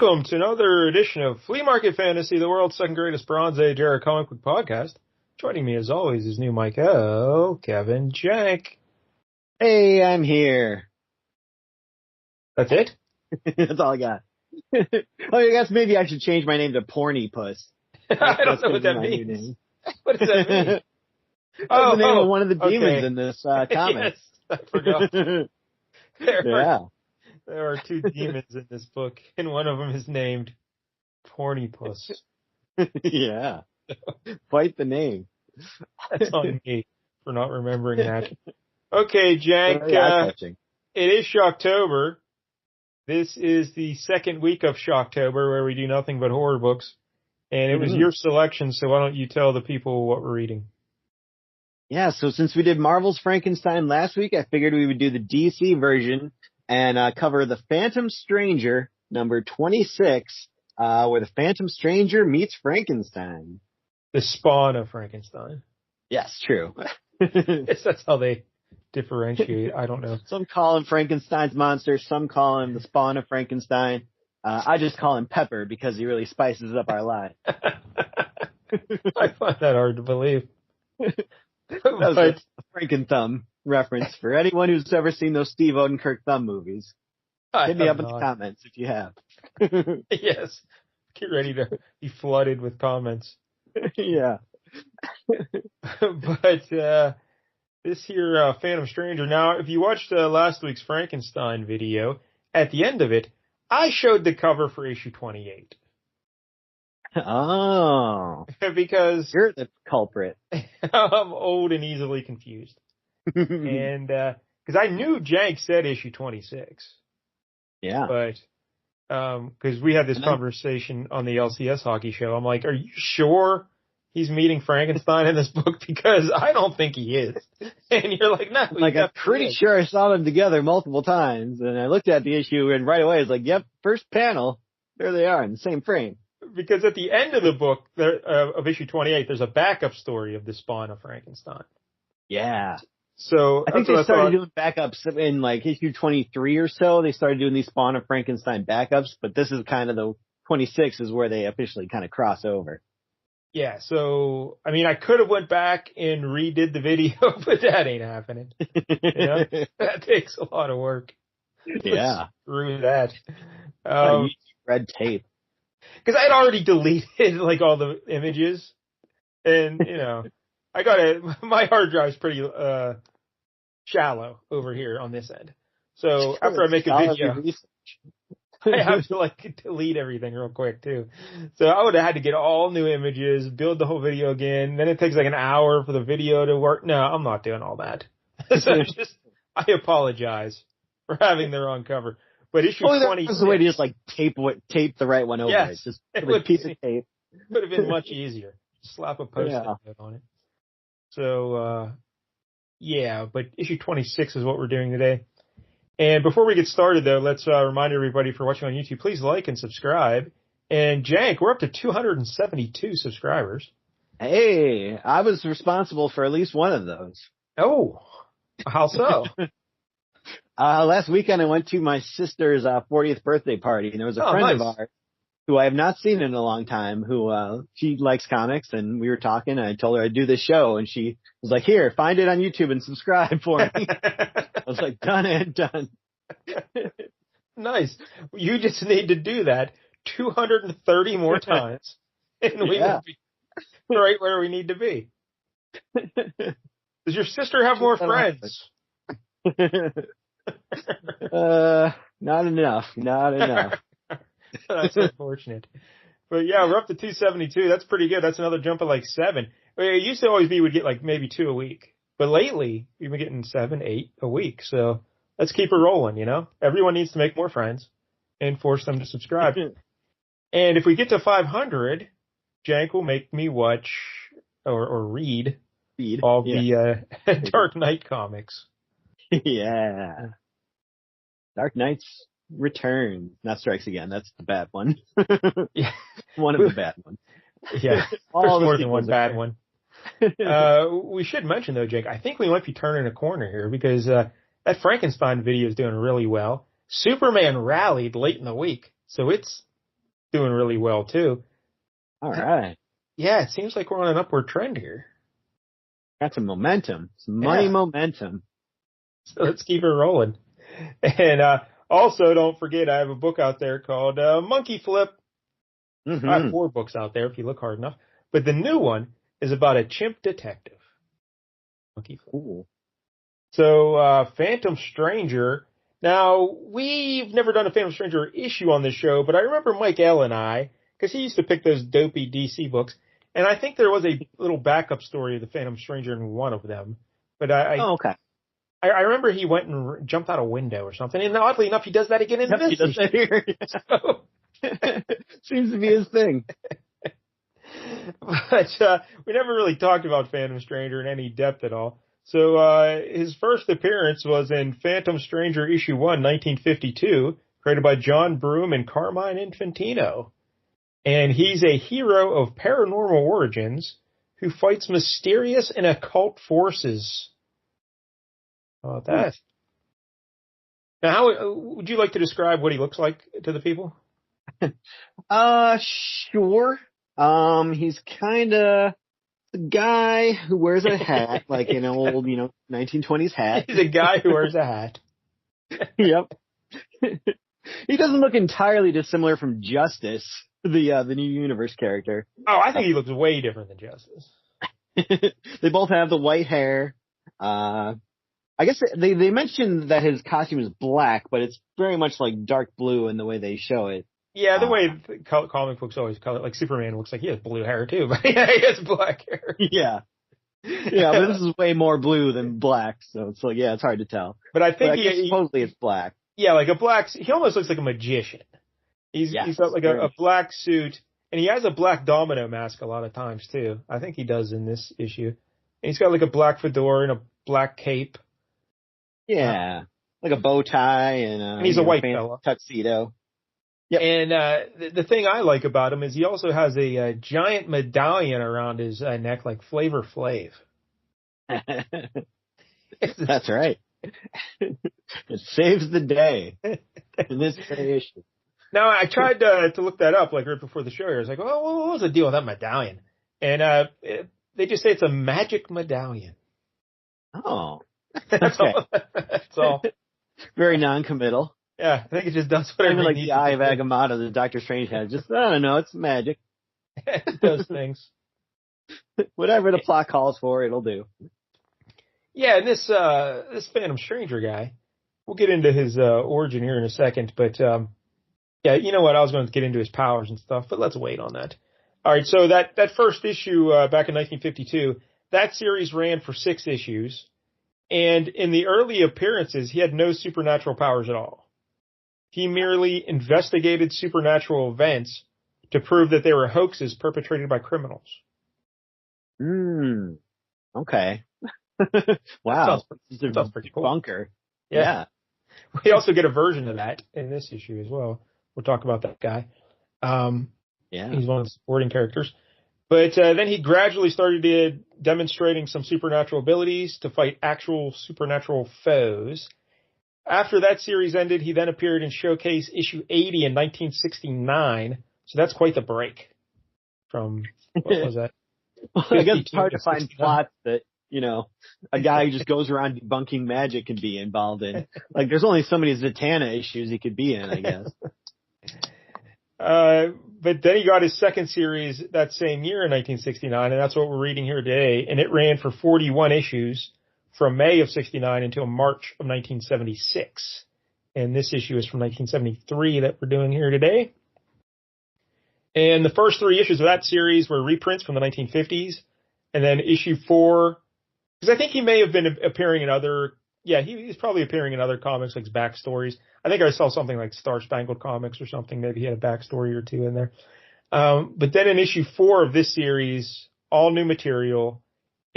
welcome to another edition of Flea Market Fantasy, the world's second greatest Bronze Age era comic book podcast. Joining me, as always, is new Michael, Kevin Jank. Hey, I'm here. That's it? That's all I got. I guess maybe I should change my name to Porny Puss. I don't know what that means. What does that mean? That's the name of one of the demons in this comic. Yes, I forgot. There are two demons in this book, and one of them is named Porny Puss. Yeah. Quite the name. That's on me for not remembering that. Okay, Jank, it is Shocktober. This is the second week of Shocktober where we do nothing but horror books. And it was your selection, so why don't you tell the people what we're reading? Yeah, so since we did Marvel's Frankenstein last week, I figured we would do the DC version and cover The Phantom Stranger, number 26, where the Phantom Stranger meets Frankenstein. The Spawn of Frankenstein. Yes, true. Yes, that's how they differentiate. I don't know. Some call him Frankenstein's monster. Some call him the Spawn of Frankenstein. I just call him Pepper because he really spices up our life. I find that hard to believe. That was a Franken-Thumb reference for anyone who's ever seen those Steve Odenkirk Thumb movies. Hit me up in the comments if you have. Yes. Get ready to be flooded with comments. Yeah. But this here Phantom Stranger. Now, if you watched last week's Frankenstein video, at the end of it, I showed the cover for issue 28. Oh. Because you're the culprit. I'm old and easily confused. And because I knew Jank said issue 26. Yeah. But because we had this conversation on the LCS hockey show, I'm like, are you sure he's meeting Frankenstein in this book? Because I don't think he is. And you're like, no. Like, I'm pretty sure I saw them together multiple times. And I looked at the issue and right away I was like, yep, first panel. There they are in the same frame. Because at the end of the book, of issue 28, there's a backup story of the Spawn of Frankenstein. Yeah. So I think they started doing backups in like issue 23 or so. They started doing these Spawn of Frankenstein backups, but this is kind of the 26 is where they officially kind of cross over. Yeah, so, I mean, I could have went back and redid the video, but that ain't happening. You know? That takes a lot of work. Yeah. Screw that. Red tape. Because I'd already deleted, like, all the images. And, you know, my hard drive's pretty shallow over here on this end. So after I make a video, I have to, like, delete everything real quick, too. So I would have had to get all new images, build the whole video again. Then it takes, like, an hour for the video to work. No, I'm not doing all that. So I apologize for having the wrong cover. But issue 20 is the way to just like tape the right one over. Yes, Just a piece of tape. Would have been much easier. Slap a post-it note on it. So but issue 26 is what we're doing today. And before we get started, though, let's remind everybody for watching on YouTube, please like and subscribe. And Jank, we're up to 272 subscribers. Hey, I was responsible for at least one of those. Oh, how so? Last weekend I went to my sister's 40th birthday party, and there was a friend of ours who I have not seen in a long time who she likes comics, and we were talking, and I told her I'd do this show, and she was like, here, find it on YouTube and subscribe for me. I was like, done and done. Nice. You just need to do that 230 more times, and we will be right where we need to be. Does your sister have more friends? Not enough. That's unfortunate. But yeah, we're up to 272. That's pretty good. That's another jump of like 7. It used to always be we'd get like maybe 2 a week. But lately, we've been getting 7, 8 a week. So let's keep it rolling, you know? Everyone needs to make more friends and force them to subscribe. And if we get to 500, Jank will make me watch or read all the Dark Knight comics. Yeah. Dark Knight's Return. Not Strikes Again. That's the bad one. Yeah. One of the bad ones. Yeah. There's more than one bad one. We should mention, though, Jake, I think we might be turning a corner here because that Frankenstein video is doing really well. Superman rallied late in the week, so it's doing really well too. All right. Yeah, it seems like we're on an upward trend here. Got some momentum. Some money momentum. So let's keep it rolling. And also, don't forget, I have a book out there called Monkey Flip. Mm-hmm. I have 4 books out there if you look hard enough. But the new one is about a chimp detective. Monkey Flip. Cool. So, Phantom Stranger. Now, we've never done a Phantom Stranger issue on this show, but I remember Mike L. and I, because he used to pick those dopey DC books, and I think there was a little backup story of the Phantom Stranger in one of them. But okay. I remember he went and jumped out a window or something, and oddly enough, he does that again in this. He does that here. So. Seems to be his thing. But we never really talked about Phantom Stranger in any depth at all. So his first appearance was in Phantom Stranger issue 1, 1952, created by John Broome and Carmine Infantino. And he's a hero of paranormal origins who fights mysterious and occult forces. How about that? Now, how would you like to describe what he looks like to the people? Sure. He's kind of a guy who wears a hat, like an old, 1920s hat. He's a guy who wears a hat. Yep. He doesn't look entirely dissimilar from Justice, the New Universe character. Oh, I think he looks way different than Justice. They both have the white hair. I guess they mentioned that his costume is black, but it's very much like dark blue in the way they show it. Yeah, the way comic books always color, like Superman looks like he has blue hair too, but yeah, he has black hair. Yeah. Yeah, but this is way more blue than black, so it's like, yeah, it's hard to tell. But I think supposedly it's black. Yeah, like he almost looks like a magician. He's got like a black suit, and he has a black domino mask a lot of times too. I think he does in this issue. And he's got like a black fedora and a black cape. Yeah, like a bow tie and he's a white fella. Tuxedo. Yep. And the thing I like about him is he also has a giant medallion around his neck, like Flavor Flav. That's right. It saves the day in this issue. Now, I tried to look that up, like right before the show here. I was like, oh, what was the deal with that medallion? And they just say it's a magic medallion. Oh. That's all. That's all. Very non-committal. Yeah, I think it just does whatever like the Eye of Agamotto that Dr. Strange has. Just, I don't know, it's magic. It does things. Whatever the plot calls for, it'll do. Yeah, and this Phantom Stranger guy, we'll get into his origin here in a second, but yeah, you know what, I was going to get into his powers and stuff, but let's wait on that. All right, so that first issue back in 1952, that series ran for 6 issues, and in the early appearances, he had no supernatural powers at all. He merely investigated supernatural events to prove that they were hoaxes perpetrated by criminals. Okay. Wow. Sounds pretty cool. Bunker. Yeah. We also get a version of that in this issue as well. We'll talk about that guy. Yeah. He's one of the supporting characters. But then he gradually started demonstrating some supernatural abilities to fight actual supernatural foes. After that series ended, he then appeared in Showcase issue 80 in 1969. So that's quite the break from, what was that? Well, I guess it's hard to find plots that, a guy who just goes around debunking magic can be involved in. Like, there's only so many Zatanna issues he could be in, I guess. But then he got his second series that same year in 1969, and that's what we're reading here today. And it ran for 41 issues from May of 69 until March of 1976. And this issue is from 1973 that we're doing here today. And the first 3 issues of that series were reprints from the 1950s. And then issue 4, because I think he may have been appearing in other, he's probably appearing in other comics, like backstories. I think I saw something like Star Spangled Comics or something. Maybe he had a backstory or 2 in there. But then in issue 4 of this series, all new material,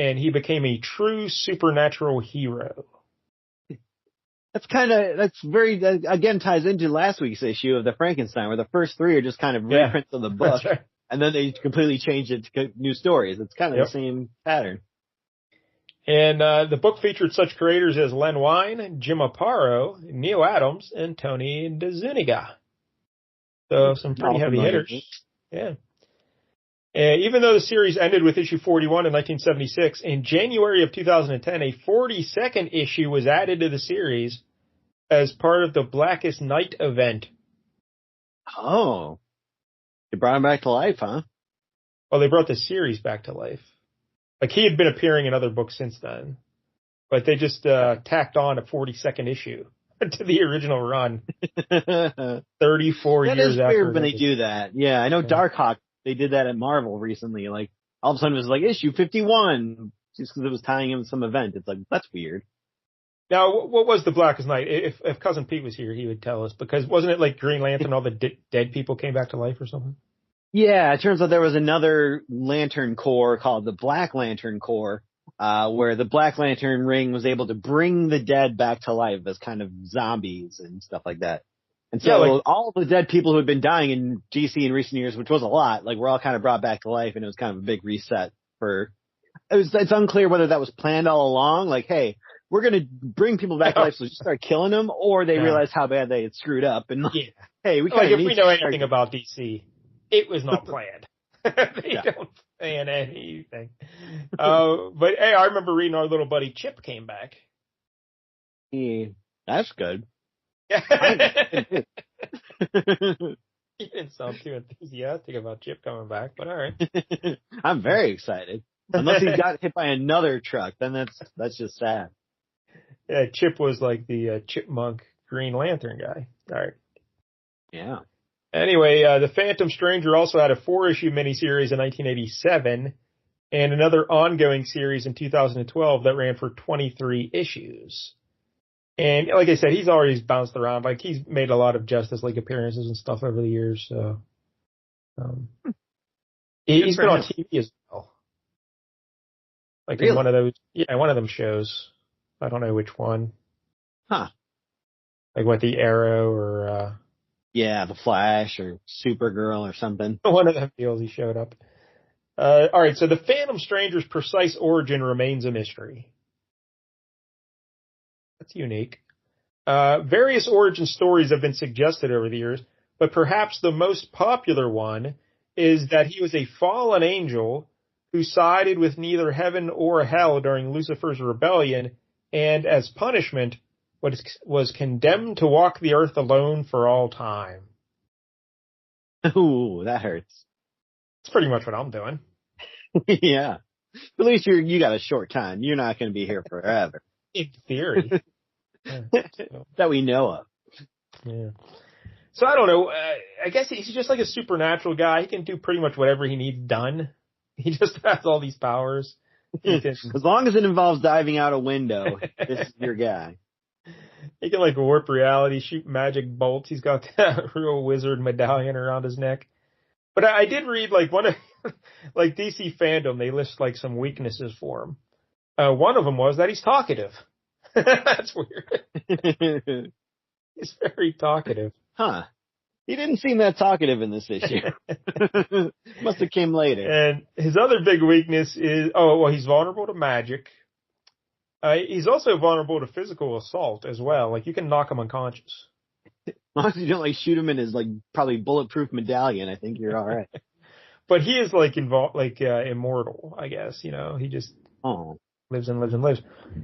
and he became a true supernatural hero. That's very, again, ties into last week's issue of the Frankenstein, where the first 3 are just kind of reprints of the book, right. And then they completely changed it to new stories. It's kind of the same pattern. And the book featured such creators as Len Wein, Jim Aparo, Neil Adams, and Tony DeZuniga. So some pretty All heavy familiar. hitters. Yeah. Even though the series ended with issue 41 in 1976, in January of 2010, a 42nd issue was added to the series as part of the Blackest Night event. Oh. They brought him back to life, huh? Well, they brought the series back to life. Like, he had been appearing in other books since then. But they just tacked on a 42nd issue to the original run. 34 years after. That is weird when they do that. Yeah, I know Darkhawk, they did that at Marvel recently. Like, all of a sudden it was like issue 51, just because it was tying in with some event. It's like, that's weird. Now, what was the Blackest Night? If Cousin Pete was here, he would tell us. Because wasn't it like Green Lantern, all the dead people came back to life or something? Yeah, it turns out there was another Lantern Corps called the Black Lantern Corps, where the Black Lantern ring was able to bring the dead back to life as kind of zombies and stuff like that. And so all the dead people who had been dying in DC in recent years, which was a lot, like were all kind of brought back to life, and it was kind of a big reset for. It's unclear whether that was planned all along. Like, hey, we're going to bring people back to life, so just start killing them, or they realized how bad they had screwed up, and hey, we kind of if we know anything about DC, it was not planned. They don't plan anything. But hey, I remember reading our little buddy Chip came back. Yeah, that's good. You didn't sound too enthusiastic about Chip coming back, but all right. I'm very excited. Unless he got hit by another truck, then that's just sad. Yeah, Chip was like the chipmunk Green Lantern guy. All right. Yeah. Anyway, The Phantom Stranger also had a 4-issue miniseries in 1987 and another ongoing series in 2012 that ran for 23 issues. And like I said, he's always bounced around. Like, he's made a lot of Justice League appearances and stuff over the years. So he's been on TV as well. Like in one of them shows. I don't know which one. Huh. Like what, the Arrow or yeah, the Flash or Supergirl or something. One of them deals he showed up. All right, so the Phantom Stranger's precise origin remains a mystery. That's unique. Various origin stories have been suggested over the years, but perhaps the most popular one is that he was a fallen angel who sided with neither heaven or hell during Lucifer's rebellion, and as punishment was condemned to walk the earth alone for all time. Ooh, that hurts. That's pretty much what I'm doing. Yeah. At least you got a short time. You're not going to be here forever. In theory. That we know of. Yeah. So I don't know. I guess he's just like a supernatural guy. He can do pretty much whatever he needs done. He just has all these powers. As long as it involves diving out a window, this is your guy. He can like warp reality, shoot magic bolts. He's got that real wizard medallion around his neck. But I did read like one of like DC fandom. They list like some weaknesses for him. One of them was that he's talkative. That's weird. He's very talkative. Huh. He didn't seem that talkative in this issue. Must have came later. And his other big weakness is, he's vulnerable to magic. He's also vulnerable to physical assault as well. Like, you can knock him unconscious. As long as you don't like shoot him in his like probably bulletproof medallion, I think you're all right. But he is like immortal, I guess. You know, he just lives and lives and lives.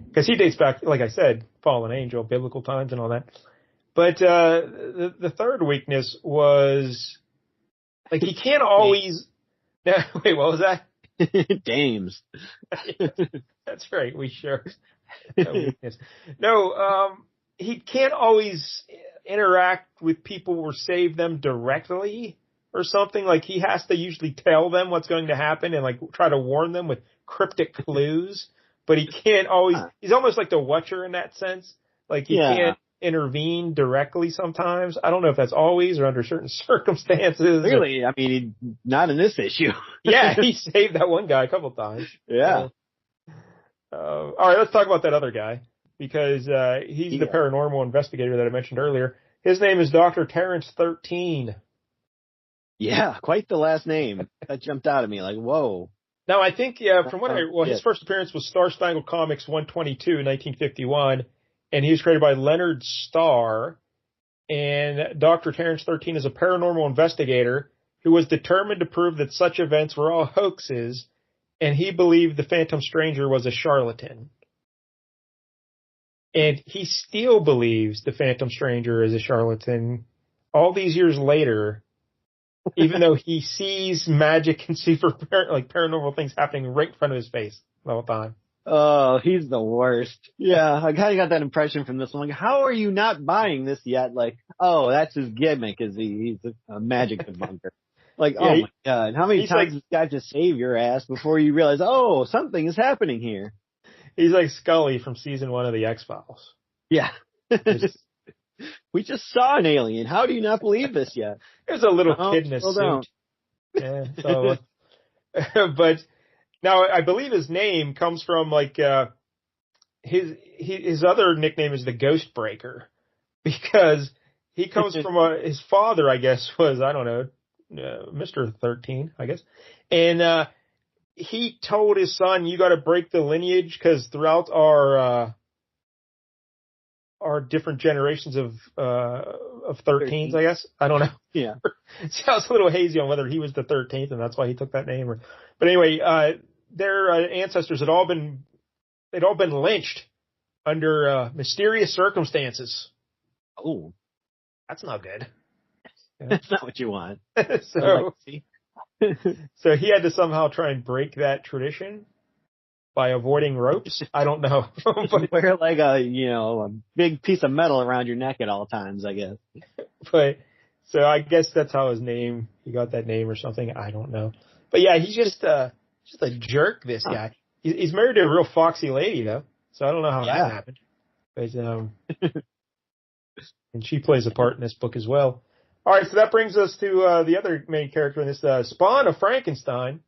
Because he dates back, like I said, fallen angel, biblical times and all that. But the third weakness was like he can't always. Wait, what was that? Dames. That's right. We share that weakness. No, he can't always interact with people or save them directly or something. Like, he has to usually tell them what's going to happen and like try to warn them with cryptic clues. But he can't always. He's almost like the Watcher in that sense. Like, he can't intervene directly sometimes. I don't know if that's always or under certain circumstances. Really? I mean, not in this issue. Yeah, he saved that one guy a couple times. Yeah. All right, let's talk about that other guy, because he's the paranormal investigator that I mentioned earlier. His name is Dr. Terrence 13. Yeah, quite the last name. That jumped out at me like, whoa. Now, I think, from what his first appearance was Star Spangled Comics 122 in 1951, and he was created by Leonard Starr. And Dr. Terrence 13 is a paranormal investigator who was determined to prove that such events were all hoaxes, and he believed the Phantom Stranger was a charlatan. And he still believes the Phantom Stranger is a charlatan all these years later, even though he sees magic and paranormal things happening right in front of his face the whole time. Oh, he's the worst. Yeah, I kind of got that impression from this one. Like, how are you not buying this yet? Like, oh, that's his gimmick, he's a magic debunker. Like, yeah, oh my God, how many times does this guy just save your ass before you realize, oh, something is happening here? He's like Scully from season 1 of the X-Files. Yeah. We just saw an alien. How do you not believe this yet? There's a little kid in a suit. Don't. Yeah, so, but now I believe his name comes from like his other nickname is the Ghost Breaker, because he comes from his father, I guess, was, I don't know, Mr. 13, I guess, and he told his son, "You got to break the lineage, because throughout our different generations of 13s, I guess. I don't know. Yeah. Sounds a little hazy on whether he was the 13th and that's why he took that name. But anyway, their ancestors had all been lynched under mysterious circumstances. Oh, that's not good. Yeah. That's not what you want. So he had to somehow try and break that tradition by avoiding ropes. I don't know. But wear like a big piece of metal around your neck at all times, I guess. But so I guess that's how he got that name or something. I don't know. But yeah, he's just a jerk, this guy. He's married to a real foxy lady though. So I don't know how that happened. But and she plays a part in this book as well. All right, so that brings us to the other main character in this, Spawn of Frankenstein.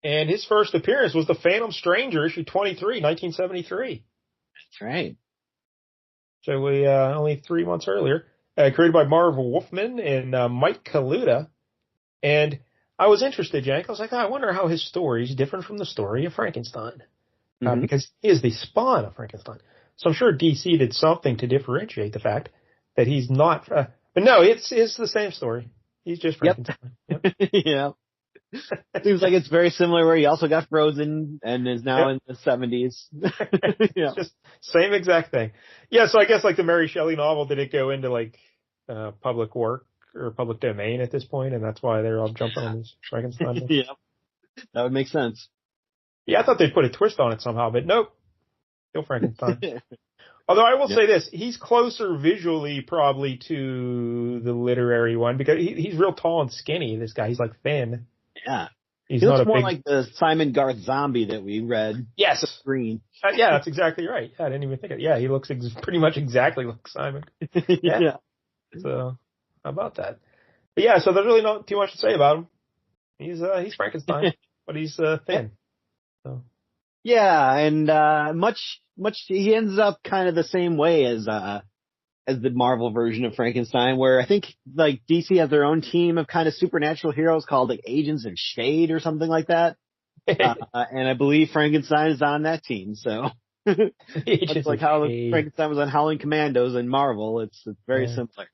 And his first appearance was The Phantom Stranger, issue 23, 1973. That's right. So we only 3 months earlier. Created by Marv Wolfman and Mike Kaluta. And I was interested, Jank. I was like, I wonder how his story is different from the story of Frankenstein. Because he is the spawn of Frankenstein. So I'm sure DC did something to differentiate the fact that he's not. But no, it's the same story. He's just Frankenstein. Yep. Yeah. Seems like it's very similar, where he also got frozen and is now in the 70s. Yeah. Just same exact thing. Yeah, so I guess like the Mary Shelley novel, did it go into like public work or public domain at this point, and that's why they're all jumping on this Frankenstein? Yeah, that would make sense. Yeah, I thought they'd put a twist on it somehow, but nope. Still Frankenstein. Although I will say this, he's closer visually probably to the literary one, because he's real tall and skinny, this guy. He's like thin. Yeah. He looks more like the Simon Garth zombie that we read. Yes. Green. Yeah, that's exactly right. Yeah, I didn't even think of it. Yeah, he looks pretty much exactly like Simon. Yeah. So, how about that? But yeah, so there's really not too much to say about him. He's Frankenstein, but he's thin. So. Yeah, and much he ends up kind of the same way as the Marvel version of Frankenstein, where I think like DC has their own team of kind of supernatural heroes called like Agents of Shade or something like that. And I believe Frankenstein is on that team. So it's like how Frankenstein was on Howling Commandos in Marvel. It's very similar.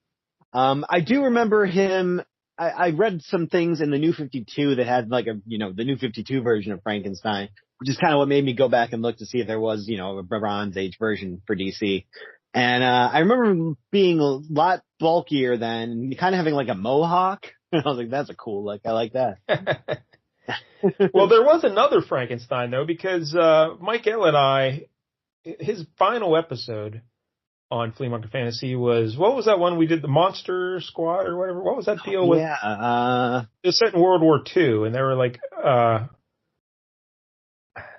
I do remember him. I read some things in the New 52 that had like the New 52 version of Frankenstein, which is kind of what made me go back and look to see if there was, a Bronze Age version for DC. And I remember him being a lot bulkier then, kind of having like a mohawk. I was like, that's a cool look. I like that. Well, there was another Frankenstein, though, because Mike L and his final episode on Flea Market Fantasy was, what was that one we did, the Monster Squad or whatever? What was that deal with? Yeah. It was set in World War II, and they were like,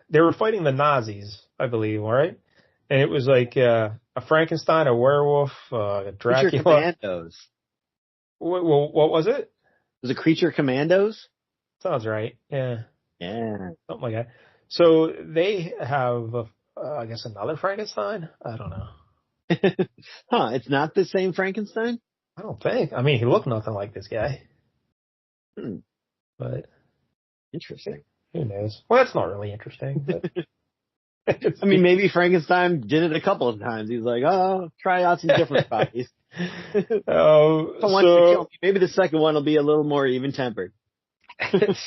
they were fighting the Nazis, I believe, all right? And it was like a Frankenstein, a werewolf, a Dracula. Creature Commandos. What was it? Was it Creature Commandos? Sounds right. Yeah. Yeah. Something like that. So they have, I guess, another Frankenstein? I don't know. Huh, it's not the same Frankenstein? I don't think. I mean, he looked nothing like this guy. But. Interesting. Who knows? Well, that's not really interesting. But I mean, maybe Frankenstein did it a couple of times. He's like, oh, try out some different copies. So maybe the second one will be a little more even-tempered.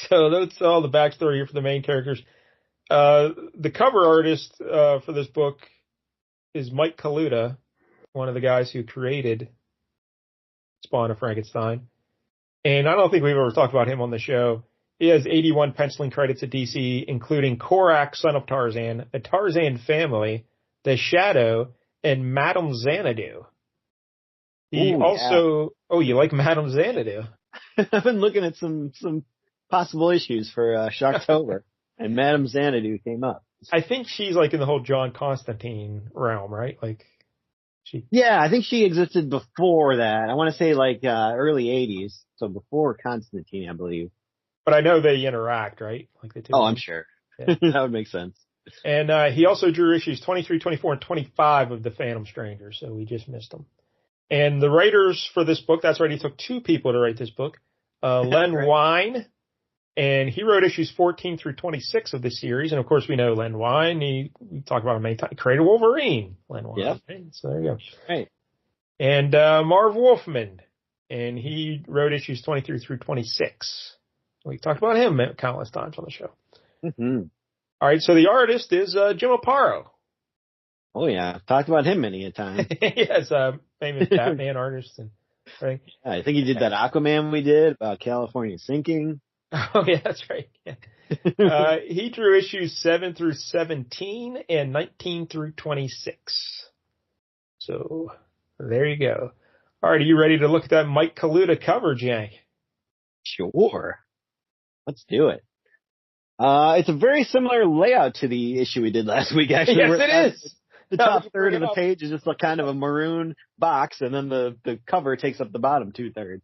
So that's all the backstory here for the main characters. The cover artist for this book is Mike Kaluta, one of the guys who created Spawn of Frankenstein. And I don't think we've ever talked about him on the show. He has 81 penciling credits at DC, including Korak, Son of Tarzan, A Tarzan Family, The Shadow, and Madame Xanadu. He also... Yeah. Oh, you like Madame Xanadu? I've been looking at some possible issues for Shocktober, and Madame Xanadu came up. I think she's like in the whole John Constantine realm, right? Like she. Yeah, I think she existed before that. I want to say like early 80s, so before Constantine, I believe. But I know they interact, right? Like they do. Oh, I'm sure. Yeah. That would make sense. And he also drew issues 23, 24, and 25 of The Phantom Stranger, so we just missed them. And the writers for this book, that's right, he took two people to write this book. Len right. Wein, and he wrote issues 14 through 26 of this series. And, of course, we know Len Wein. We talk about him many times. Created Wolverine, Len Wein. Yep. Right? So there you go. Right. And Marv Wolfman, and he wrote issues 23 through 26. We talked about him countless times on the show. Mm-hmm. All right, so the artist is Jim Aparo. Oh, yeah. I've talked about him many a time. Yes, famous Batman artist. And, right? Yeah, I think he did that Aquaman we did about California sinking. Oh, yeah, that's right. Yeah. He drew issues 7 through 17 and 19 through 26. So there you go. All right, are you ready to look at that Mike Kaluta cover, Jank? Sure. Let's do it. It's a very similar layout to the issue we did last week, actually. Yes, it is. The top third of the page is just like kind of a maroon box, and then the cover takes up the bottom 2/3.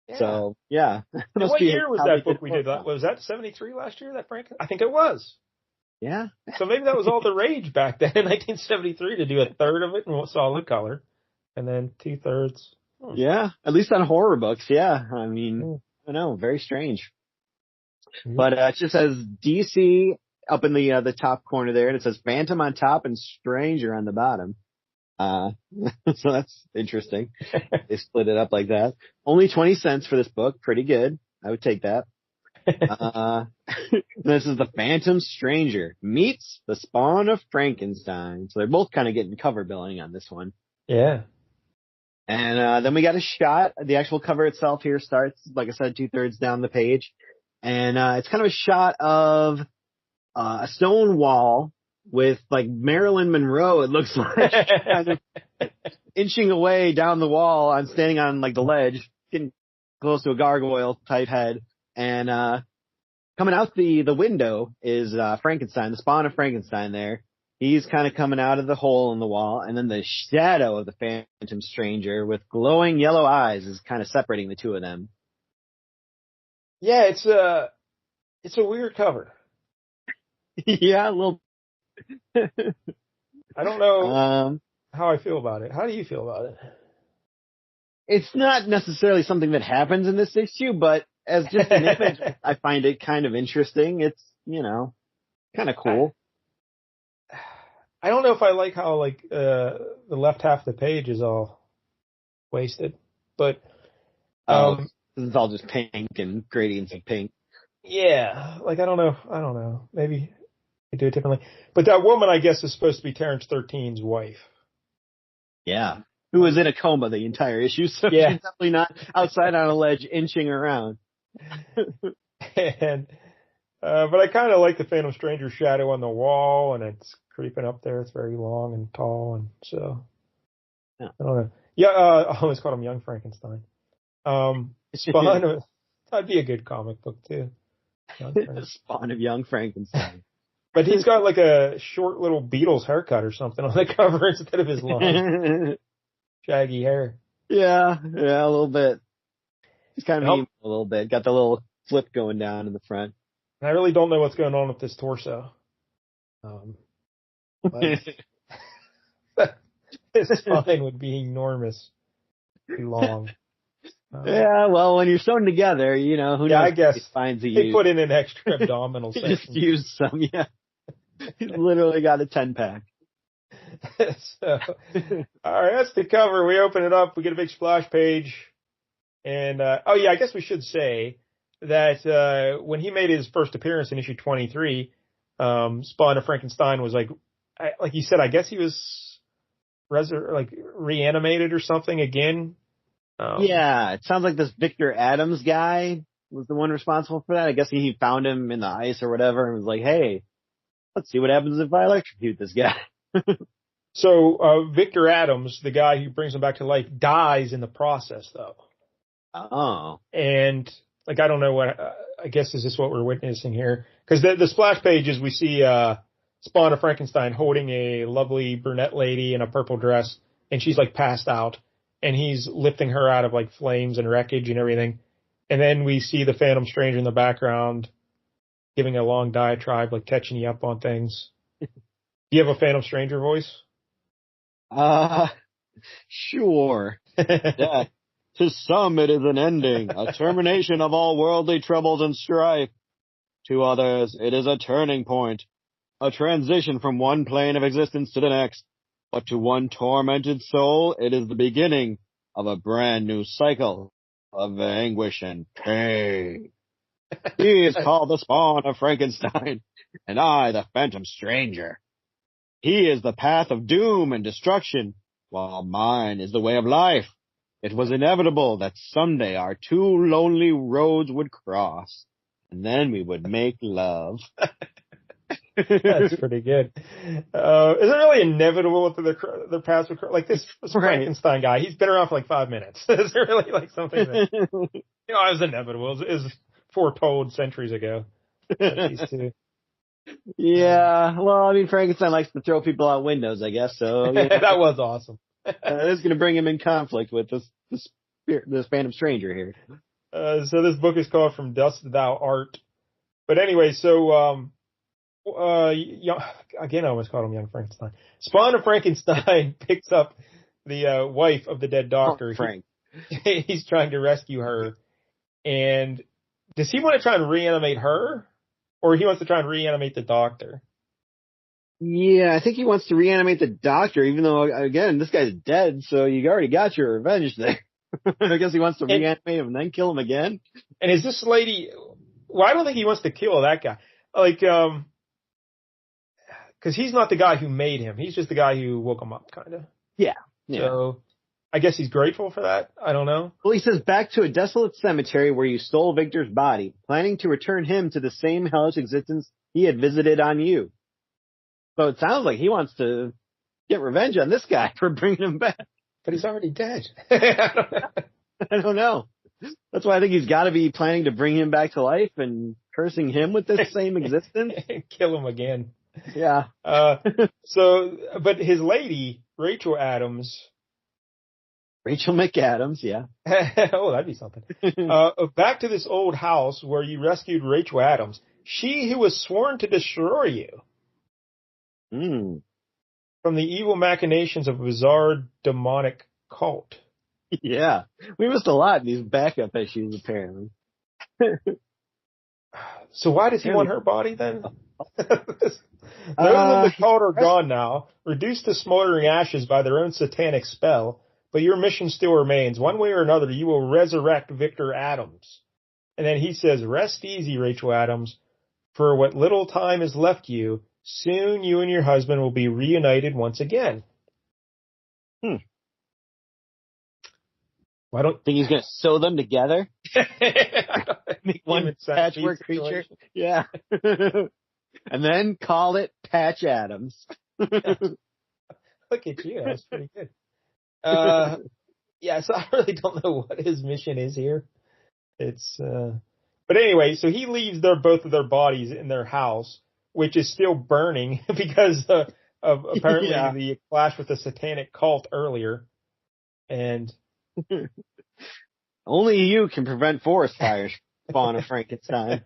Yeah. So, yeah. What year was that book we did? Was that 73 last year, that Frank? I think it was. Yeah. So maybe that was all the rage back then in 1973 to do a third of it in solid color, and then 2/3. Yeah, at least on horror books, yeah. I mean, I don't know, very strange. But it just says DC up in the top corner there, and it says Phantom on top and Stranger on the bottom. So that's interesting. They split it up like that. Only 20 cents for this book. Pretty good. I would take that. This is the Phantom Stranger meets the Spawn of Frankenstein. So they're both kind of getting cover billing on this one. Yeah. And then we got a shot. The actual cover itself here starts, like I said, 2/3 down the page. And it's kind of a shot of a stone wall with like Marilyn Monroe, it looks like, kind of inching away down the wall. I'm standing on like the ledge, getting close to a gargoyle type head. And coming out the window is Frankenstein, the Spawn of Frankenstein there. He's kind of coming out of the hole in the wall. And then the shadow of the Phantom Stranger with glowing yellow eyes is kind of separating the two of them. Yeah, it's a weird cover. Yeah, a little. I don't know how I feel about it. How do you feel about it? It's not necessarily something that happens in this issue, but as just an image, I find it kind of interesting. It's, kind of cool. I don't know if I like how the left half of the page is all wasted, but it's all just pink and gradients of pink. Yeah, I don't know. Maybe I do it differently. But that woman, I guess, is supposed to be Terrence 13's wife. Yeah, who was in a coma the entire issue, so she's definitely not outside on a ledge inching around. And but I kind of like the Phantom Stranger shadow on the wall, and it's creeping up there. It's very long and tall, and so I don't know. Yeah, I always called him Young Frankenstein. Spawn, that'd be a good comic book too. The Spawn of Young Frankenstein. But he's got like a short little Beatles haircut or something on the cover instead of his long, shaggy hair. Yeah, a little bit. He's kind of mean a little bit. Got the little flip going down in the front. I really don't know what's going on with this torso. His spine would be enormous, too long. Yeah, well, when you're sewn together, who knows? I guess spines they put in an extra abdominal section. Just use some, yeah. He's literally got a 10-pack. So, all right, that's the cover. We open it up. We get a big splash page. And, I guess we should say that, when he made his first appearance in issue 23, Spawn of Frankenstein was like you said, I guess he was reanimated or something again. Yeah, it sounds like this Victor Adams guy was the one responsible for that. I guess he found him in the ice or whatever and was like, hey, let's see what happens if I electrocute this guy. So, Victor Adams, the guy who brings him back to life, dies in the process, though. Oh. And, I don't know what, I guess is this what we're witnessing here? Because the splash pages, we see, Spawn of Frankenstein holding a lovely brunette lady in a purple dress, and she's, passed out, and he's lifting her out of, flames and wreckage and everything. And then we see the Phantom Stranger in the background giving a long diatribe, catching you up on things. Do you have a Phantom Stranger voice? Sure. Yeah. To some it is an ending, a termination of all worldly troubles and strife. To others it is a turning point, a transition from one plane of existence to the next. But to one tormented soul it is the beginning of a brand new cycle of anguish and pain. He is called the Spawn of Frankenstein, and I the Phantom Stranger. He is the path of doom and destruction, while mine is the way of life. It was inevitable that someday our two lonely roads would cross, and then we would make love. That's pretty good. Is it really inevitable that their paths would cross? This Frankenstein guy, he's been around for 5 minutes. Is it really something that, it was inevitable? It was foretold centuries ago. These two. Yeah, well, Frankenstein likes to throw people out windows, I guess, so. That was awesome. This is going to bring him in conflict with this Phantom Stranger here. So this book is called From Dust Thou Art. But anyway, so, again, I almost called him Young Frankenstein. Spawn of Frankenstein picks up the wife of the dead doctor. Oh, Frank. He's trying to rescue her. And does he want to try and reanimate her? Or he wants to try and reanimate the doctor? Yeah, I think he wants to reanimate the doctor, even though, again, this guy's dead, so you already got your revenge there. I guess he wants to reanimate him and then kill him again. And is this lady... Well, I don't think he wants to kill that guy. Because he's not the guy who made him. He's just the guy who woke him up, kind of. Yeah. So, I guess he's grateful for that. I don't know. Well, he says, back to a desolate cemetery where you stole Victor's body, planning to return him to the same hellish existence he had visited on you. So it sounds like he wants to get revenge on this guy for bringing him back. But he's already dead. I don't know. That's why I think he's got to be planning to bring him back to life and cursing him with this same existence. Kill him again. Yeah. But his lady, Rachel McAdams, yeah. Oh, that'd be something. Back to this old house where you rescued Rachel Adams. She who was sworn to destroy you. From the evil machinations of a bizarre demonic cult. Yeah. We missed a lot in these backup issues, apparently. So why does he want her body then? Those of the cult are gone now, reduced to smoldering ashes by their own satanic spell, but your mission still remains. One way or another, you will resurrect Victor Adams. And then he says, rest easy, Rachel Adams, for what little time is left you, soon you and your husband will be reunited once again. Well, I don't think he's going to sew them together. Make one patchwork creature. Yeah. And then call it Patch Adams. Look at you. That's pretty good. Yeah, so I really don't know what his mission is here. But anyway, so he leaves both of their bodies in their house, which is still burning because of apparently the clash with the satanic cult earlier. And only you can prevent forest fires, Spawn of Frankenstein.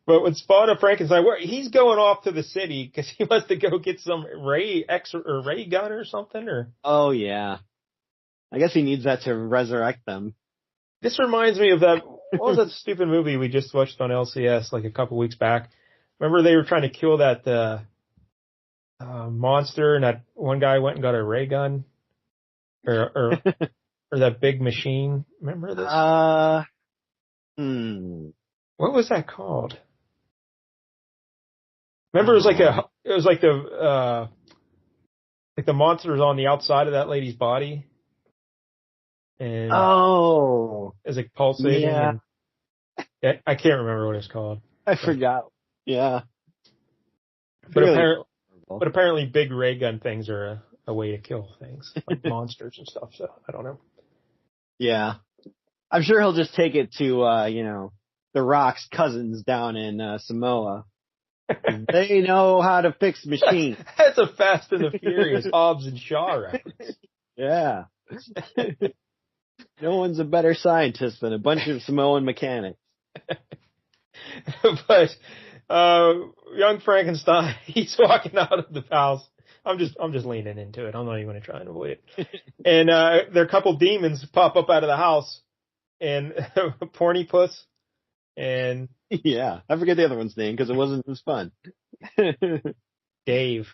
But with Spawn of Frankenstein, he's going off to the city because he wants to go get some ray gun or something. Oh yeah, I guess he needs that to resurrect them. This reminds me of that. What was that stupid movie we just watched on LCS a couple weeks back? remember they were trying to kill that monster, and that one guy went and got a ray gun, or that big machine. Remember this? What was that called? Remember, it was like the monsters on the outside of that lady's body, and it was like pulsating. Yeah. And I can't remember what it's called. I forgot. Yeah. But apparently big ray gun things are a way to kill things, like monsters and stuff. So I don't know. Yeah. I'm sure he'll just take it to, the Rock's cousins down in Samoa. They know how to fix machines. That's a Fast and the Furious Hobbs and Shaw reference. Yeah. No one's a better scientist than a bunch of Samoan mechanics. But young Frankenstein, he's walking out of the house. I'm just leaning into it. I'm not even going to try and avoid it. And there are a couple demons pop up out of the house, and Porny-Puss and yeah, I forget the other one's name because it wasn't as fun. Dave,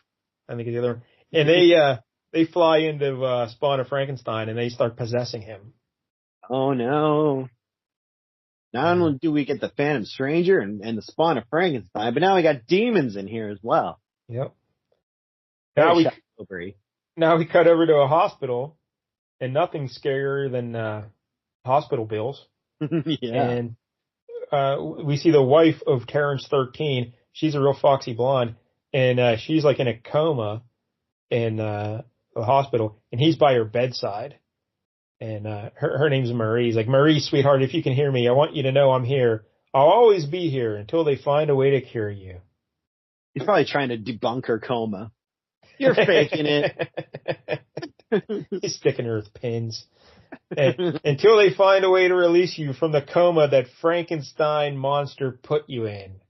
I think is the other one. And they fly into Spawn of Frankenstein, and they start possessing him. Oh no. Not only do we get the Phantom Stranger and the Spawn of Frankenstein, but now we got demons in here as well. Yep. Now we cut over to a hospital, and nothing's scarier than hospital bills. Yeah. And we see the wife of Terrence 13. She's a real foxy blonde, and she's like in a coma in the hospital, and he's by her bedside. And her name's Marie. He's like, Marie, sweetheart, if you can hear me, I want you to know I'm here. I'll always be here until they find a way to cure you. He's probably trying to debunk her coma. You're faking it. He's sticking her with pins. Until they find a way to release you from the coma that Frankenstein monster put you in.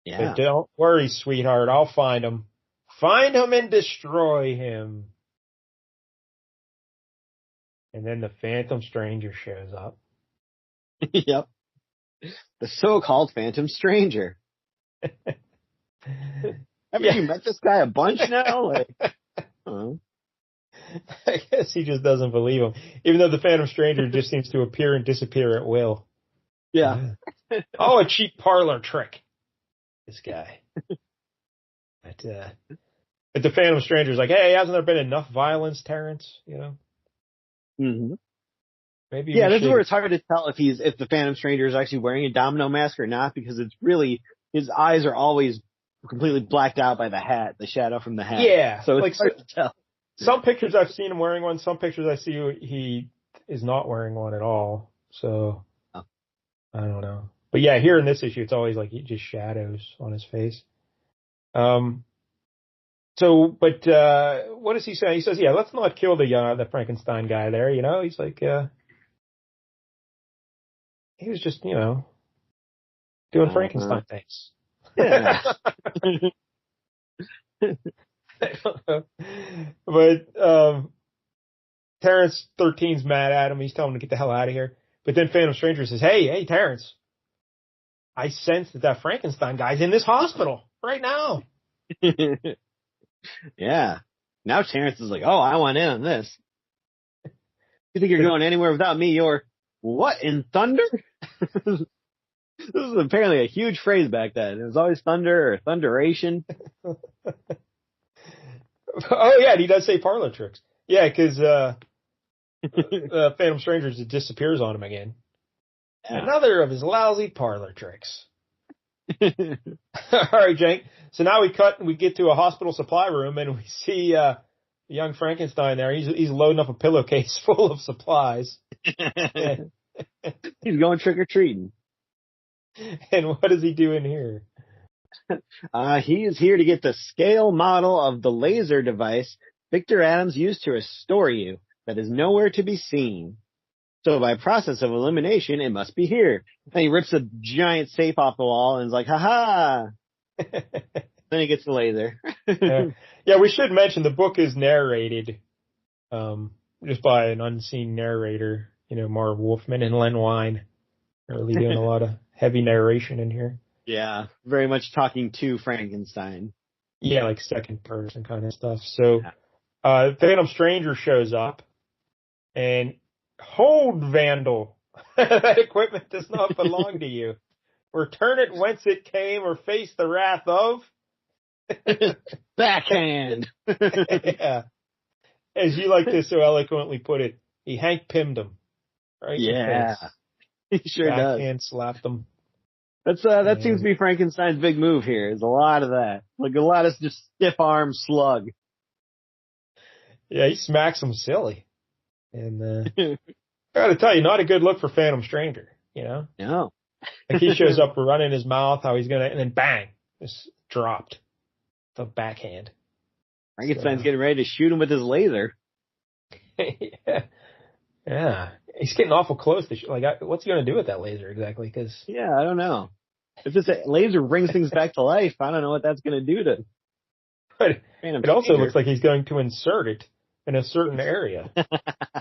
Yeah. But don't worry, sweetheart. I'll find him. Find him and destroy him. And then the Phantom Stranger shows up. Yep. The so-called Phantom Stranger. Haven't you met this guy a bunch now? I guess he just doesn't believe him. Even though the Phantom Stranger just seems to appear and disappear at will. Yeah. Oh, a cheap parlor trick. This guy. But the Phantom Stranger's like, hey, hasn't there been enough violence, Terrence? Mm-hmm. Maybe. Yeah, this is where it's hard to tell if the Phantom Stranger is actually wearing a domino mask or not, because it's really, his eyes are always completely blacked out by the hat, the shadow from the hat. Yeah. So it's hard to tell. Some pictures I've seen him wearing one. Some pictures I see he is not wearing one at all. So I don't know. But yeah, here in this issue, it's always like just shadows on his face. So, but what does he say? He says, yeah, let's not kill the Frankenstein guy there. He's like, he was just, doing Frankenstein things. Yeah. I don't know. But Terrence 13's mad at him. He's telling him to get the hell out of here. But then Phantom Stranger says, hey, Terrence, I sense that Frankenstein guy's in this hospital right now. Yeah. Now Terrence is like, oh, I want in on this. You think you're going anywhere without me? You're what in thunder? This is apparently a huge phrase back then. It was always thunder or thunderation. Oh, yeah, and he does say parlor tricks. Yeah, because Phantom Stranger just disappears on him again. Yeah. Another of his lousy parlor tricks. All right, Jake. So now we get to a hospital supply room, and we see young Frankenstein there. He's loading up a pillowcase full of supplies. He's going trick-or-treating. And what is he doing here? He is here to get the scale model of the laser device Victor Adams used to restore you that is nowhere to be seen. So by process of elimination, it must be here. And he rips a giant safe off the wall and is like, ha-ha! Then he gets the laser. Yeah, we should mention the book is narrated just by an unseen narrator, Marv Wolfman and Len Wein. They're really doing a lot of heavy narration in here. Yeah, very much talking to Frankenstein. Yeah, like second person kind of stuff. So, Phantom Stranger shows up and hold Vandal. That equipment does not belong to you. Return it whence it came or face the wrath of. Backhand. Yeah. As you like to so eloquently put it, he Hank Pymmed him. Right? Yeah. He sure does. Backhand slapped him. That seems to be Frankenstein's big move here. There's a lot of that. Like a lot of just stiff arm slug. Yeah, he smacks him silly. And I gotta tell you, not a good look for Phantom Stranger, you know? No. Like he shows up running his mouth, how he's gonna, and then bang, just dropped. The backhand. Frankenstein's getting ready to shoot him with his laser. Yeah. He's getting awful close to, what's he gonna do with that laser exactly? Cause. Yeah, I don't know. If this laser brings things back to life, I don't know what that's gonna do to. But it also looks like he's going to insert it in a certain area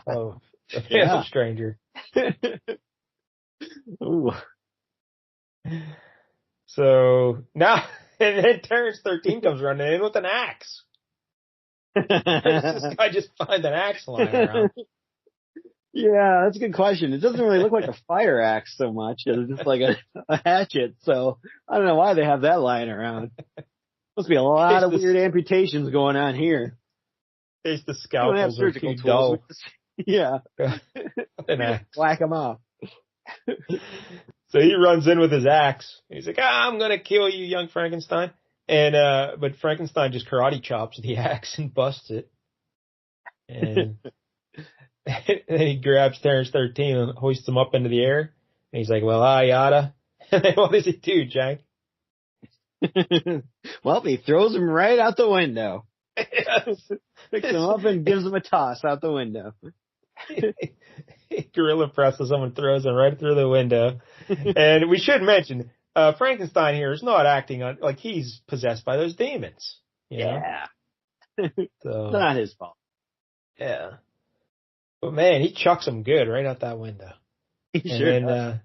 of the Phantom Stranger. Ooh. So now, and then Terrence 13 comes running in with an axe. This guy just finds an axe lying around. Yeah, that's a good question. It doesn't really look like a fire axe so much. It's just like a hatchet. So I don't know why they have that lying around. Must be a lot of weird amputations going on here. It's the scalpels are too dull. Yeah. And whack them off. So he runs in with his axe. He's like, I'm going to kill you, young Frankenstein. And, but Frankenstein just karate chops the axe and busts it. And then he grabs Terrence 13 and hoists him up into the air. And he's like, well, I oughta. And then what does he do, Jack? Well, he throws him right out the window. Yes. Picks him up and gives him a toss out the window. He gorilla presses him and throws him right through the window. And we should mention, Frankenstein here is not acting like he's possessed by those demons. Yeah. So, it's not his fault. Yeah. But man, he chucks him good right out that window. He sure does.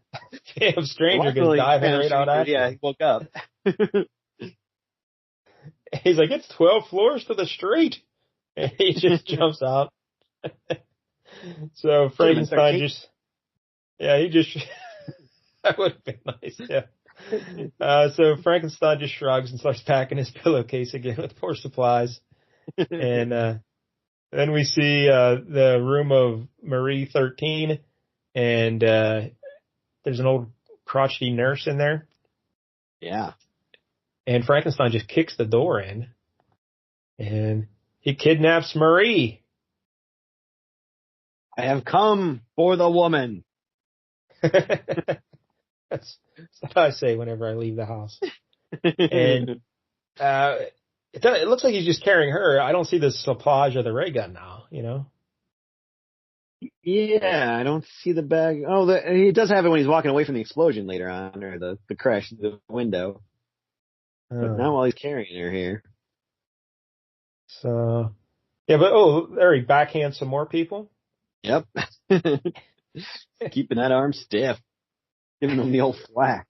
Phantom Stranger goes diving right out after. Yeah, he woke up. He's like, it's 12 floors to the street. And he just jumps out. So Frankenstein that would have been nice, yeah. So Frankenstein just shrugs and starts packing his pillowcase again with more supplies. And then we see the room of Marie 13, and there's an old crotchety nurse in there. Yeah. And Frankenstein just kicks the door in, and he kidnaps Marie. I have come for the woman. That's what I say whenever I leave the house. And it looks like he's just carrying her. I don't see the supplage of the ray gun now, you know? Yeah, I don't see the bag. Oh, he does have it when he's walking away from the explosion later on, or the crash of the window. But not while he's carrying her here. So, yeah, but there he backhands some more people. Yep. Keeping that arm stiff. Giving him the old whack.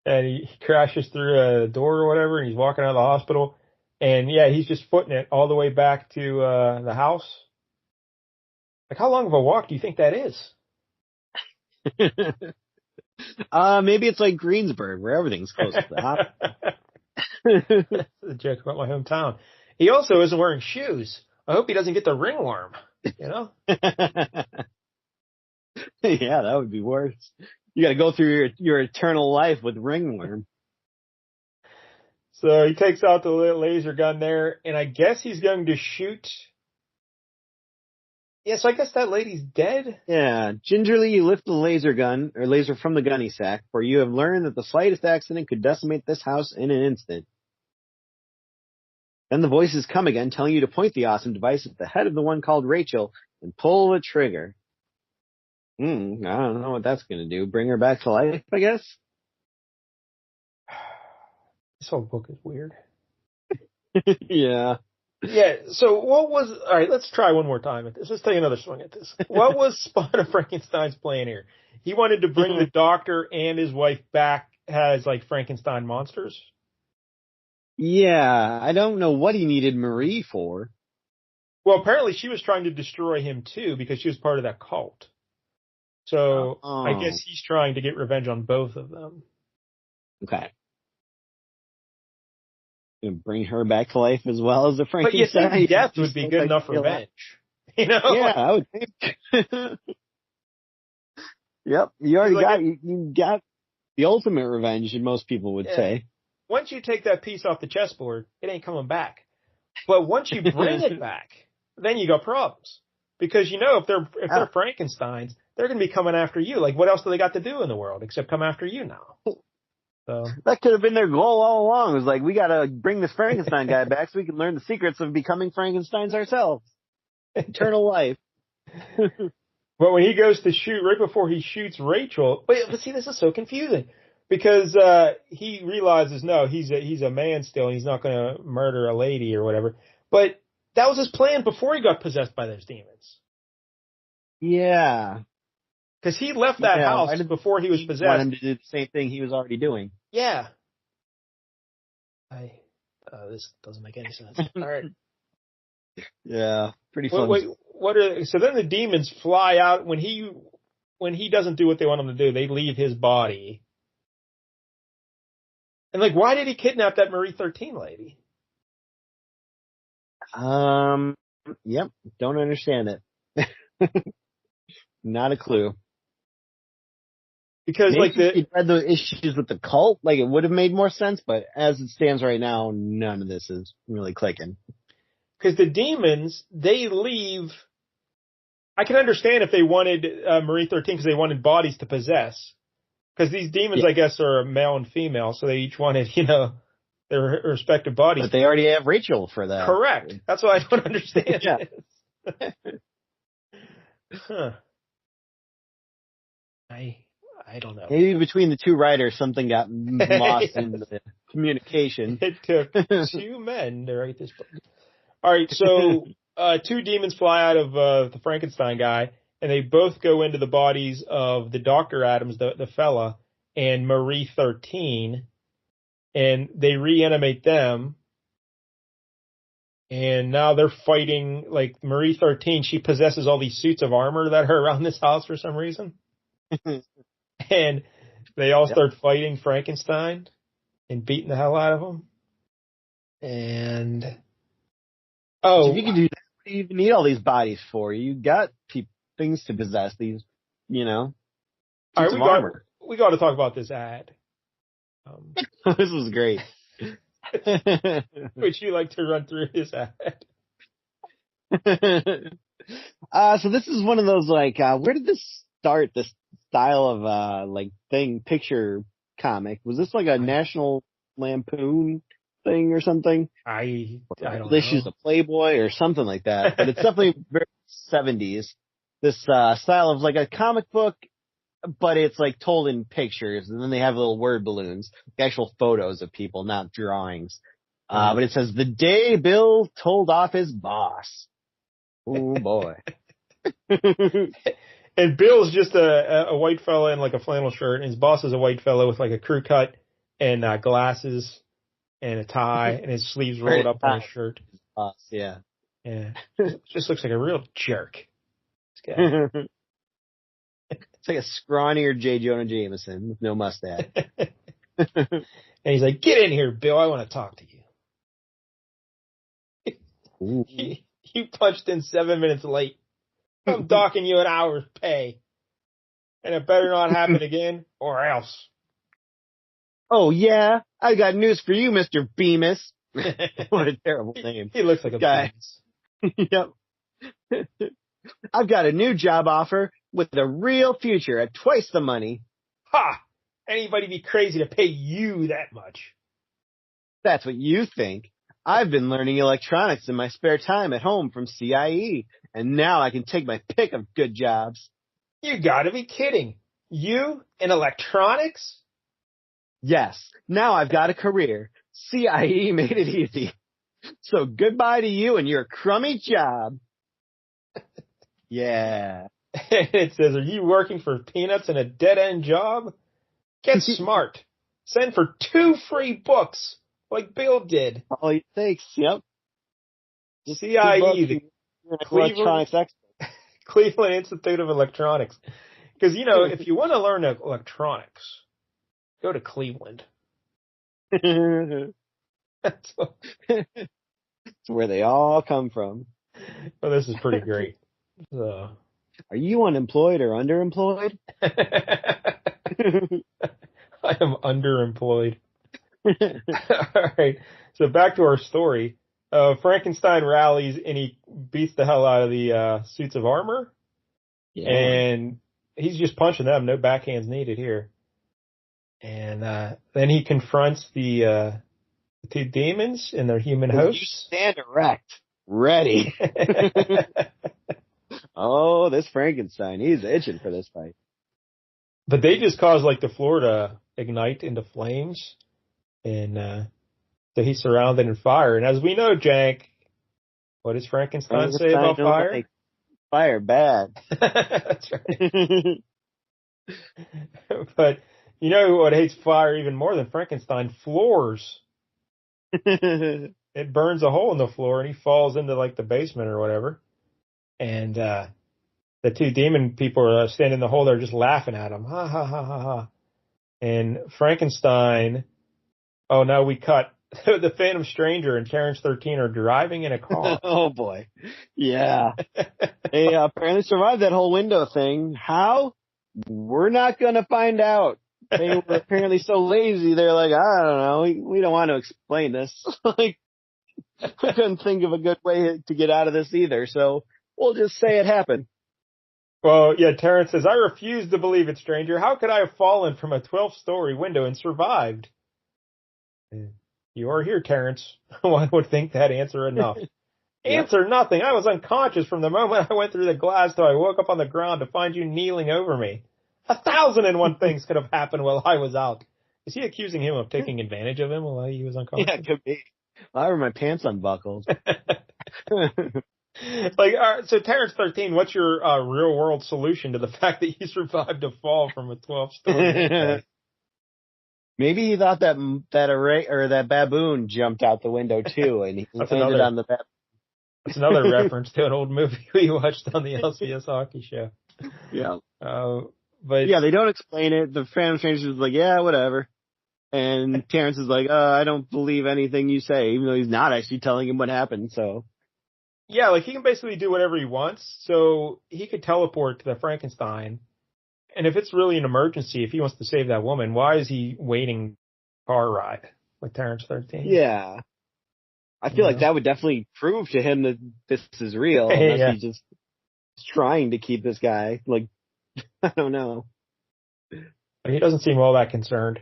And he crashes through a door or whatever, and he's walking out of the hospital. And yeah, he's just footing it all the way back to the house. Like, how long of a walk do you think that is? Maybe it's like Greensburg, where everything's close to the hospital. That's a joke about my hometown. He also isn't wearing shoes. I hope he doesn't get the ringworm, you know? Yeah, that would be worse. You got to go through your eternal life with ringworm. So he takes out the laser gun there, and I guess he's going to shoot. Yeah, so I guess that lady's dead. Yeah, gingerly you lift the laser gun, or laser from the gunny sack, for you have learned that the slightest accident could decimate this house in an instant. Then the voices come again, telling you to point the awesome device at the head of the one called Rachel and pull the trigger. I don't know what that's going to do. Bring her back to life, I guess? This whole book is weird. Yeah. Yeah, so all right, let's try one more time at this. Let's take another swing at this. What was Spawn of Frankenstein's plan here? He wanted to bring the doctor and his wife back has like Frankenstein monsters. Yeah, I don't know what he needed Marie for. Well, apparently she was trying to destroy him too because she was part of that cult. So I guess he's trying to get revenge on both of them. Okay. Gonna bring her back to life as well as the Frankenstein. But you think death would be good enough revenge? You know? Yeah, I would think. Yep, you already you got the ultimate revenge, most people would say. Once you take that piece off the chessboard, it ain't coming back. But once you bring it back, then you got problems. Because if they're Frankensteins, they're going to be coming after you. Like, what else do they got to do in the world except come after you now? So that could have been their goal all along. It was like, we got to bring this Frankenstein guy back so we can learn the secrets of becoming Frankensteins ourselves. Eternal life. But when he goes to shoot, right before he shoots Rachel, but see, this is so confusing because he realizes no, he's a man still, and he's not going to murder a lady or whatever. But that was his plan before he got possessed by those demons. Yeah, because he left that house before he was possessed. Want him to do the same thing he was already doing. Yeah. This doesn't make any sense. All right. Yeah, pretty fun. So then the demons fly out when he doesn't do what they want him to do. They leave his body. And like, why did he kidnap that Marie 13 lady? Yep, don't understand it. Not a clue. Because maybe if he had those issues with the cult, like it would have made more sense. But as it stands right now, none of this is really clicking. Because the demons, they leave. I can understand if they wanted Marie 13 because they wanted bodies to possess. Because these demons, I guess, are male and female, so they each wanted, their respective bodies. But they already have Rachel for that. Correct. That's why I don't understand. Huh. I don't know. Maybe between the two writers, something got lost in the communication. It took two men to write this book. All right, so two demons fly out of the Frankenstein guy, and they both go into the bodies of the Dr. Adams, the fella, and Marie 13, and they reanimate them. And now they're fighting, like Marie 13, she possesses all these suits of armor that are around this house for some reason. And they all start fighting Frankenstein and beating the hell out of him. And so if you can do that, what do you even need all these bodies for? You got things to possess these, All right, we got to talk about this ad. This was great. Would you like to run through this ad? So this is one of those where did this start? This style of picture comic? Was this like a National Lampoon thing or something? I don't know. Issues of Playboy or something like that. But it's definitely very 70s. This style of like a comic book, but it's like told in pictures, and then they have little word balloons, actual photos of people, not drawings. But it says, "The day Bill told off his boss." Oh boy. And Bill's just a white fella in like a flannel shirt, and his boss is a white fella with like a crew cut and glasses and a tie, and his sleeves rolled up on his shirt. Boss, yeah. Just looks like a real jerk. This guy. It's like a scrawnier J. Jonah Jameson with no mustache. And he's like, "Get in here, Bill. I want to talk to you." You punched in 7 minutes late. I'm docking you an hour's pay. And it better not happen again, or else. Oh, yeah? I got news for you, Mr. Bemis. What a terrible name. He looks like a guy. Yep. I've got a new job offer with a real future at twice the money. Ha! Anybody be crazy to pay you that much? That's what you think. I've been learning electronics in my spare time at home from CIE, and now I can take my pick of good jobs. You gotta be kidding. You in electronics? Yes. Now I've got a career. CIE made it easy. So goodbye to you and your crummy job. Yeah. It says, "Are you working for peanuts in a dead-end job? Get smart. send for 2 free books, like Bill did. All it takes, yep. Just CIE, the electronics expert. Cleveland Institute of Electronics. Because, if you want to learn electronics, go to Cleveland. That's where they all come from. Well, this is pretty great. Are you unemployed or underemployed? I am underemployed. All right. So back to our story. Frankenstein rallies and he beats the hell out of the suits of armor. Yeah. And he's just punching them. No backhands needed here. And then he confronts the 2 demons and their human hosts. You stand erect. Ready. Oh, this Frankenstein. He's itching for this fight. But they just cause like the floor to ignite into flames. And so he's surrounded in fire. And as we know, Jank, what does Frankenstein say about fire? Like fire bad. That's right. But you know what hates fire even more than Frankenstein? Floors. It burns a hole in the floor and he falls into like the basement or whatever. And the 2 demon people are standing in the hole. They're just laughing at him. Ha, ha, ha, ha, ha. And Frankenstein, oh, no, we cut. The Phantom Stranger and Terrence 13 are driving in a car. Oh, boy. Yeah. They apparently survived that whole window thing. How? We're not going to find out. They were apparently so lazy. They're like, I don't know. We don't want to explain this. Like, we couldn't think of a good way to get out of this either. So we'll just say it happened. Well, yeah, Terrence says, I refuse to believe it, stranger. How could I have fallen from a 12-story window and survived? You are here, Terrence. One would think that answer enough. Answer nothing. I was unconscious from the moment I went through the glass till I woke up on the ground to find you kneeling over me. 1,001 things could have happened while I was out. Is he accusing him of taking advantage of him while he was unconscious? Yeah, it could be. Why were my pants unbuckled? Like, so Terrence 13, what's your real world solution to the fact that you survived a fall from a 12-story? Maybe he thought that array or that baboon jumped out the window too, and he landed on the baboon. That's another reference to an old movie we watched on the LCS hockey show. Yeah. But yeah, they don't explain it. The Phantom Stranger is like, yeah, whatever. And Terrence is like, I don't believe anything you say, even though he's not actually telling him what happened. So. Yeah, like he can basically do whatever he wants. So he could teleport to the Frankenstein. And if it's really an emergency, if he wants to save that woman, why is he waiting car ride with Terrence 13? Yeah. I feel like that would definitely prove to him that this is real. Unless he's just trying to keep this guy. Like, I don't know. He doesn't seem all that concerned.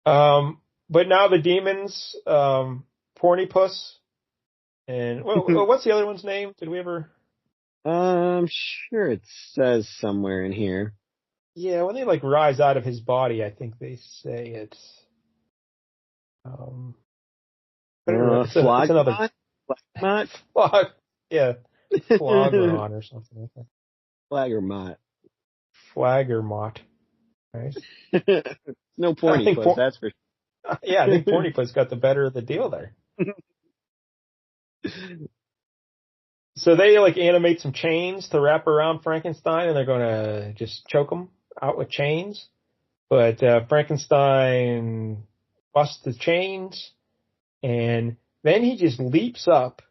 But now the demons, Pornipus, and what's the other one's name? Did we ever? Sure it says somewhere in here. Yeah, when they like rise out of his body, I think they say it's. It's another. Yeah, Flagron or something like that. Flaggermott. Flaggermott. Right. No Pornipus, that's for sure. Yeah, I think Pornipus got the better of the deal there. So they like animate some chains to wrap around Frankenstein, and they're going to just choke him out with chains. But Frankenstein busts the chains, and then he just leaps up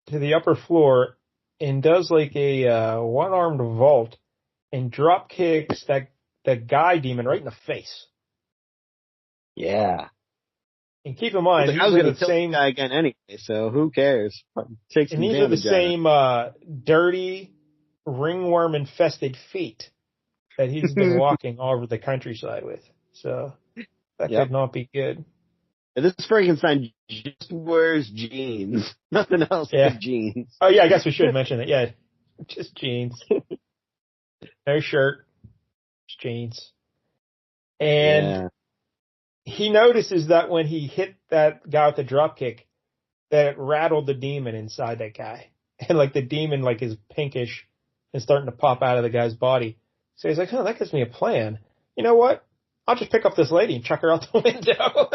to the upper floor and does like a one-armed vault and drop kicks that guy demon right in the face. Yeah. And keep in mind, I was going to kill the guy again anyway, so who cares? Take some and these are the same dirty, ringworm-infested feet that he's been walking all over the countryside with. So that could not be good. And this Frankenstein just wears jeans. Nothing else but jeans. Oh, yeah, I guess we should mention that. Yeah, just jeans. No shirt, just jeans. And he notices that when he hit that guy with the dropkick, that it rattled the demon inside that guy. And like the demon like is pinkish and starting to pop out of the guy's body. So he's like, oh, that gives me a plan. You know what? I'll just pick up this lady and chuck her out the window.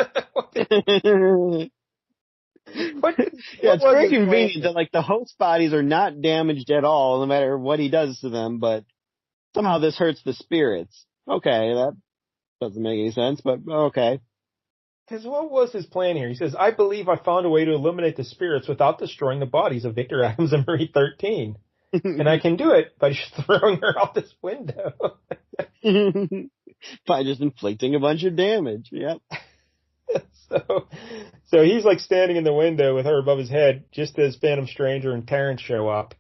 Yeah, it's very convenient that, like, the host bodies are not damaged at all, no matter what he does to them, but somehow this hurts the spirits. Okay, that doesn't make any sense, but okay. Because what was his plan here? He says, I believe I found a way to eliminate the spirits without destroying the bodies of Victor Adams and Marie 13. And I can do it by just throwing her out this window. By just inflicting a bunch of damage, yep. So he's like standing in the window with her above his head just as Phantom Stranger and Terrence show up.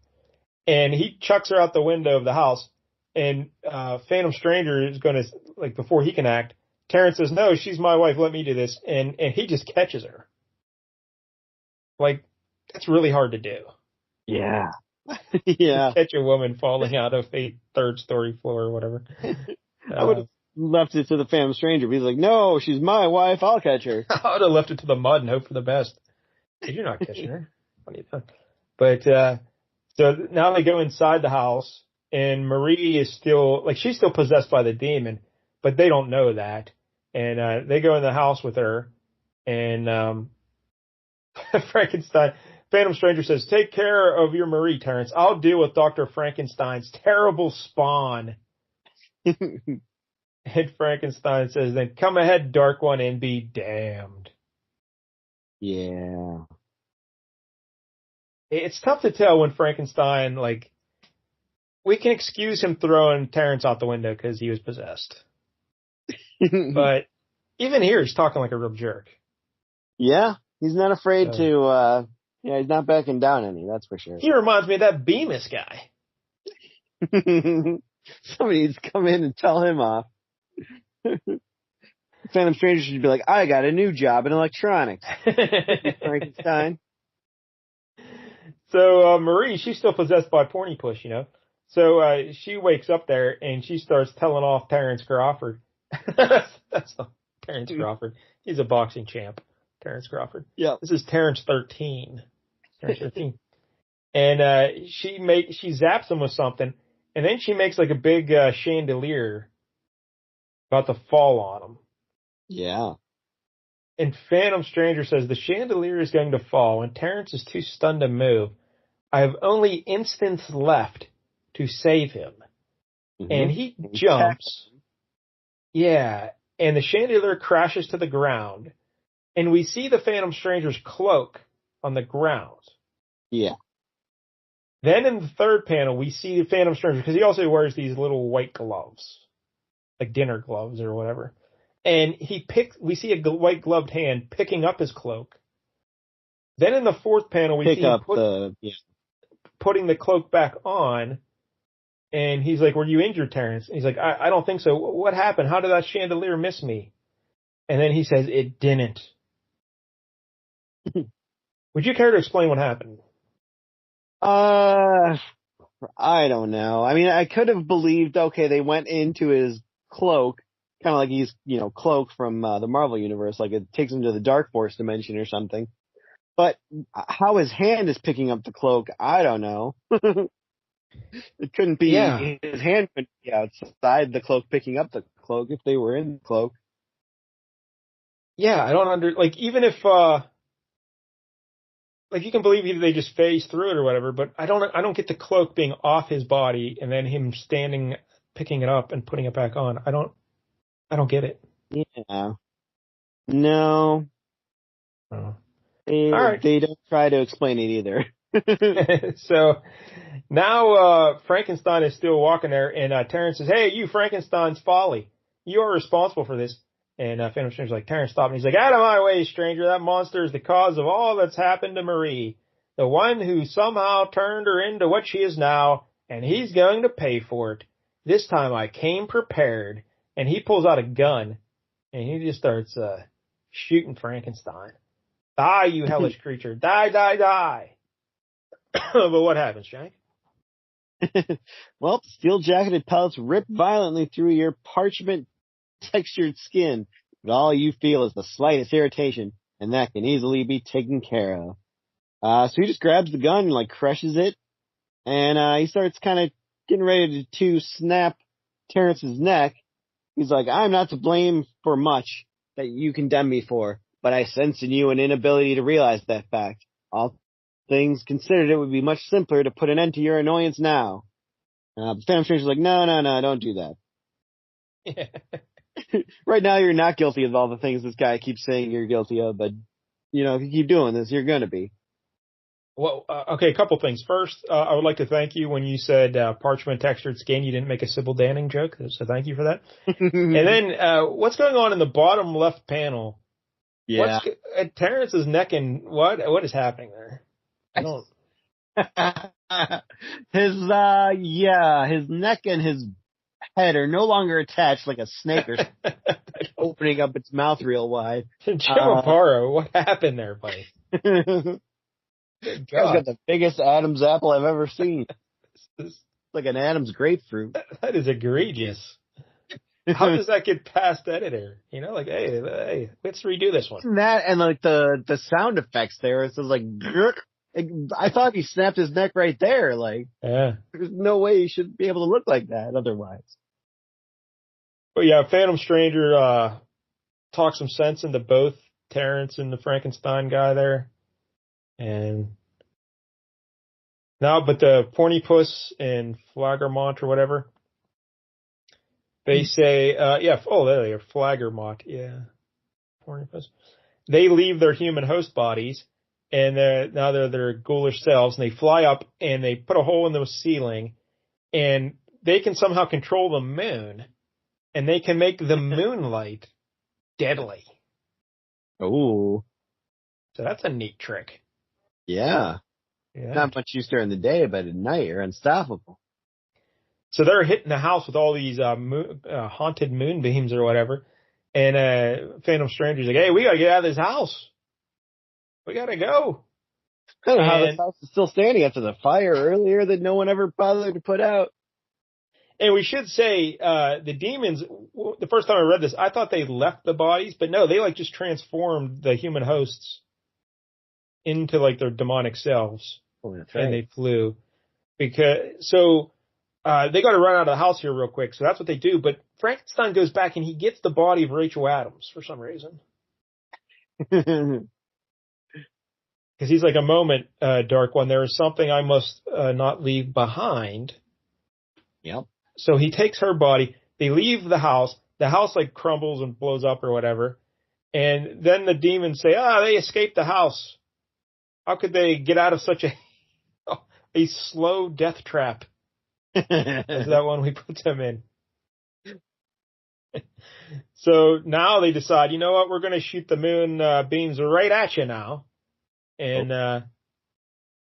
And he chucks her out the window of the house. And Phantom Stranger is going to, like, before he can act, Terrence says, no, she's my wife, let me do this. And he just catches her. Like, that's really hard to do. Yeah. Yeah. Catch a woman falling out of a third-story floor or whatever. I would have left it to the Phantom Stranger. He's like, no, she's my wife, I'll catch her. I would have left it to the mud and hope for the best. You're not catching her. What are you doing? But so now they go inside the house, and Marie is still, like, she's still possessed by the demon, but they don't know that. And they go in the house with her, and Phantom Stranger says, take care of your Marie, Terrence. I'll deal with Dr. Frankenstein's terrible spawn. And Frankenstein says, then come ahead, Dark One, and be damned. Yeah. It's tough to tell when Frankenstein, like, we can excuse him throwing Terrence out the window because he was possessed. But even here, he's talking like a real jerk. Yeah, he's not afraid to, he's not backing down any, that's for sure. He reminds me of that Bemis guy. Somebody needs to come in and tell him off. Phantom Stranger should be like, I got a new job in electronics. Frankenstein. So Marie, she's still possessed by Porny Push, you know. So she wakes up there and she starts telling off Terrence Crawford. That's not Terrence Crawford. He's a boxing champ, Terrence Crawford. Yeah. This is Terrence 13. Terrence 13. And she zaps him with something, and then she makes like a big chandelier about to fall on him. Yeah. And Phantom Stranger says the chandelier is going to fall, and Terrence is too stunned to move. I have only instants left to save him. Mm-hmm. And he jumps. Yeah. And the chandelier crashes to the ground. And we see the Phantom Stranger's cloak on the ground. Yeah. Then in the third panel, we see the Phantom Stranger, because he also wears these little white gloves, like dinner gloves or whatever. And we see a white gloved hand picking up his cloak. Then in the fourth panel, we see him putting the cloak back on. And he's like, were you injured, Terrence? And he's like, I don't think so. What happened? How did that chandelier miss me? And then he says, it didn't. Would you care to explain what happened? I don't know. I mean, I could have believed, okay, they went into his cloak, kind of like he's, Cloak from the Marvel Universe, like it takes him to the Dark Force dimension or something. But how his hand is picking up the cloak, I don't know. It couldn't be, his hand couldn't be outside the cloak picking up the cloak if they were in the cloak. Yeah, I don't even if, like, you can believe either they just phased through it or whatever, but I don't get the cloak being off his body and then him standing, picking it up and putting it back on. I don't get it. Yeah. No. Oh. All right. They don't try to explain it either. So now Frankenstein is still walking there, and Terrence says, hey, you Frankenstein's folly. You are responsible for this. And Phantom Stranger's like, Terrence, stop. And he's like, out of my way, stranger. That monster is the cause of all that's happened to Marie. The one who somehow turned her into what she is now, and he's going to pay for it. This time I came prepared. And he pulls out a gun, and he just starts shooting Frankenstein. Die, you hellish creature. Die, die, die. But what happens, Shank? Well, steel-jacketed pellets rip violently through your parchment-textured skin, but all you feel is the slightest irritation, and that can easily be taken care of. So he just grabs the gun and, crushes it, and he starts kind of getting ready to snap Terrence's neck, He's like, I'm not to blame for much that you condemn me for, but I sense in you an inability to realize that fact. All things considered, it would be much simpler to put an end to your annoyance now. But Phantom Stranger's like, no, don't do that. Yeah. Right now, you're not guilty of all the things this guy keeps saying you're guilty of, but, if you keep doing this, you're gonna be. Well, okay, a couple things. First, I would like to thank you when you said parchment textured skin. You didn't make a Sybil Danning joke, so thank you for that. And then, what's going on in the bottom left panel? Yeah. Terrence's neck and what is happening there? I don't. His neck and his head are no longer attached like a snake or opening up its mouth real wide. Joe Aparo, what happened there, buddy? Guy's got the biggest Adam's apple I've ever seen. It's like an Adam's grapefruit. That is egregious. How does that get past editor? Like, hey, let's redo this one. That and like the sound effects there. It says like, I thought he snapped his neck right there. Like, yeah. There's no way he should be able to look like that otherwise. But yeah, Phantom Stranger talks some sense into both Terrence and the Frankenstein guy there. And but the Pornypuss and Flaggermont or whatever, they say, there they are, Flaggermont, yeah, Pornypuss. They leave their human host bodies, and now they're their ghoulish selves, and they fly up, and they put a hole in the ceiling, and they can somehow control the moon, and they can make the moonlight deadly. Ooh. So that's a neat trick. Yeah. Not much use during the day, but at night you're unstoppable. So they're hitting the house with all these haunted moonbeams or whatever. And Phantom Stranger's like, hey, we got to get out of this house. We got to go. I don't know how this house is still standing after the fire earlier that no one ever bothered to put out. And we should say the demons, the first time I read this, I thought they left the bodies. But no, they just transformed the human hosts into their demonic selves. Oh, that's right. And they flew. They got to run out of the house here real quick. So that's what they do. But Frankenstein goes back and he gets the body of Rachel Adams for some reason. Because he's like, a moment, Dark One, there is something I must not leave behind. Yep. So he takes her body. They leave the house. The house crumbles and blows up or whatever. And then the demons say, they escaped the house. How could they get out of such a slow death trap? Is that one we put them in? So now they decide, you know what? We're going to shoot the moon beams right at you now. And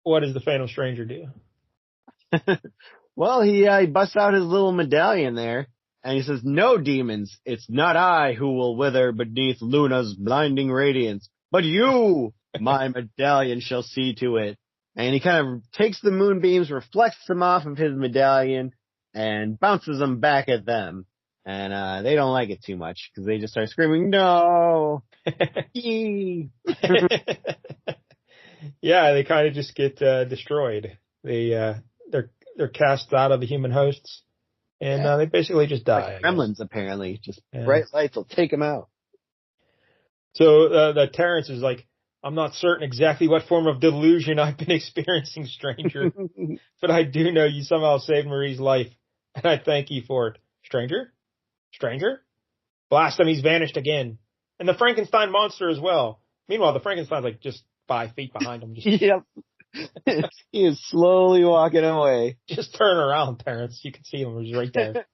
what does the Phantom Stranger do? Well, he busts out his little medallion there, and he says, no, demons, it's not I who will wither beneath Luna's blinding radiance, but you! My medallion shall see to it. And he kind of takes the moonbeams, reflects them off of his medallion, and bounces them back at them. And they don't like it too much, because they just start screaming, no! Yeah, they kind of just get destroyed. They're cast out of the human hosts, and they basically just die. Like gremlins, apparently. Just bright lights will take them out. So the Terrence is like, I'm not certain exactly what form of delusion I've been experiencing, stranger, but I do know you somehow saved Marie's life, and I thank you for it. Stranger? Blast him, he's vanished again. And the Frankenstein monster as well. Meanwhile, the Frankenstein's just 5 feet behind him. Yep. He is slowly walking away. Just turn around, Terrence. You can see him. He's right there.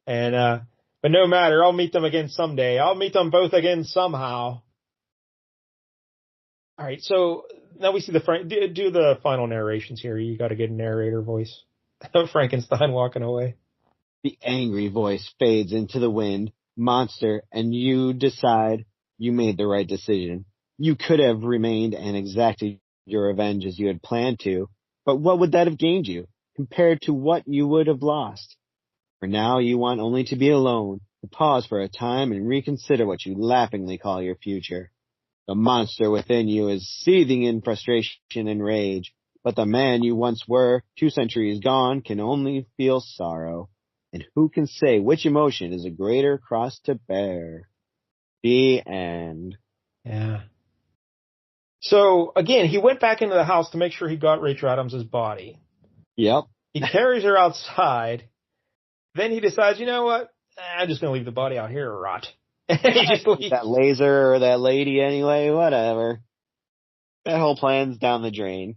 And but no matter, I'll meet them again someday. I'll meet them both again somehow. All right, so now we see do the final narrations here. You got to get a narrator voice. Frankenstein walking away. The angry voice fades into the wind. Monster, and you decide you made the right decision. You could have remained and exacted your revenge as you had planned to, but what would that have gained you compared to what you would have lost? For now you want only to be alone, to pause for a time and reconsider what you laughingly call your future. The monster within you is seething in frustration and rage, but the man you once were, 2 centuries gone, can only feel sorrow. And who can say which emotion is a greater cross to bear? The end. Yeah. So, again, he went back into the house to make sure he got Rachel Adams' body. Yep. He carries her outside. Then he decides, you know what? I'm just going to leave the body out here to rot. He just leaves. That laser or that lady anyway, whatever. That whole plan's down the drain.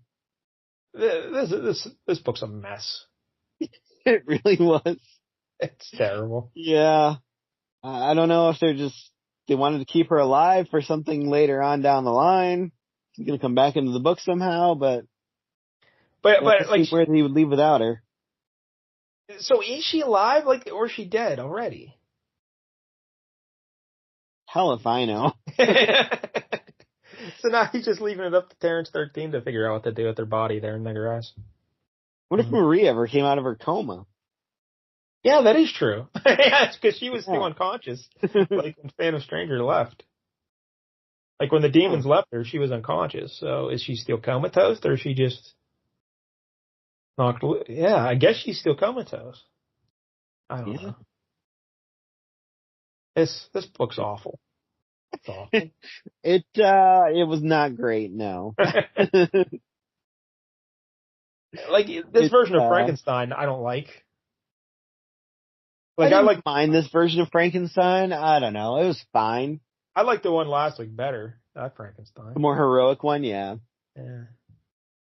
This book's a mess. It really was. It's terrible. Yeah. I don't know if they wanted to keep her alive for something later on down the line. She's going to come back into the book somehow, but like where he would leave without her. So is she alive, or is she dead already? Hell if I know. So now he's just leaving it up to Terrence 13 to figure out what to do with their body there in the grass. What if Marie ever came out of her coma? Yeah, that is true. Yeah, because she was still unconscious, like when Phantom Stranger left. Like when the demons left her, she was unconscious. So is she still comatose, or is she just knocked? Yeah, I guess she's still comatose. I don't know. This book's awful. It's awful. It was not great. No. Like this version of Frankenstein, I don't like. Like I like mind this version of Frankenstein. I don't know. It was fine. I like the one last week better. That Frankenstein. The more heroic one, yeah. Yeah.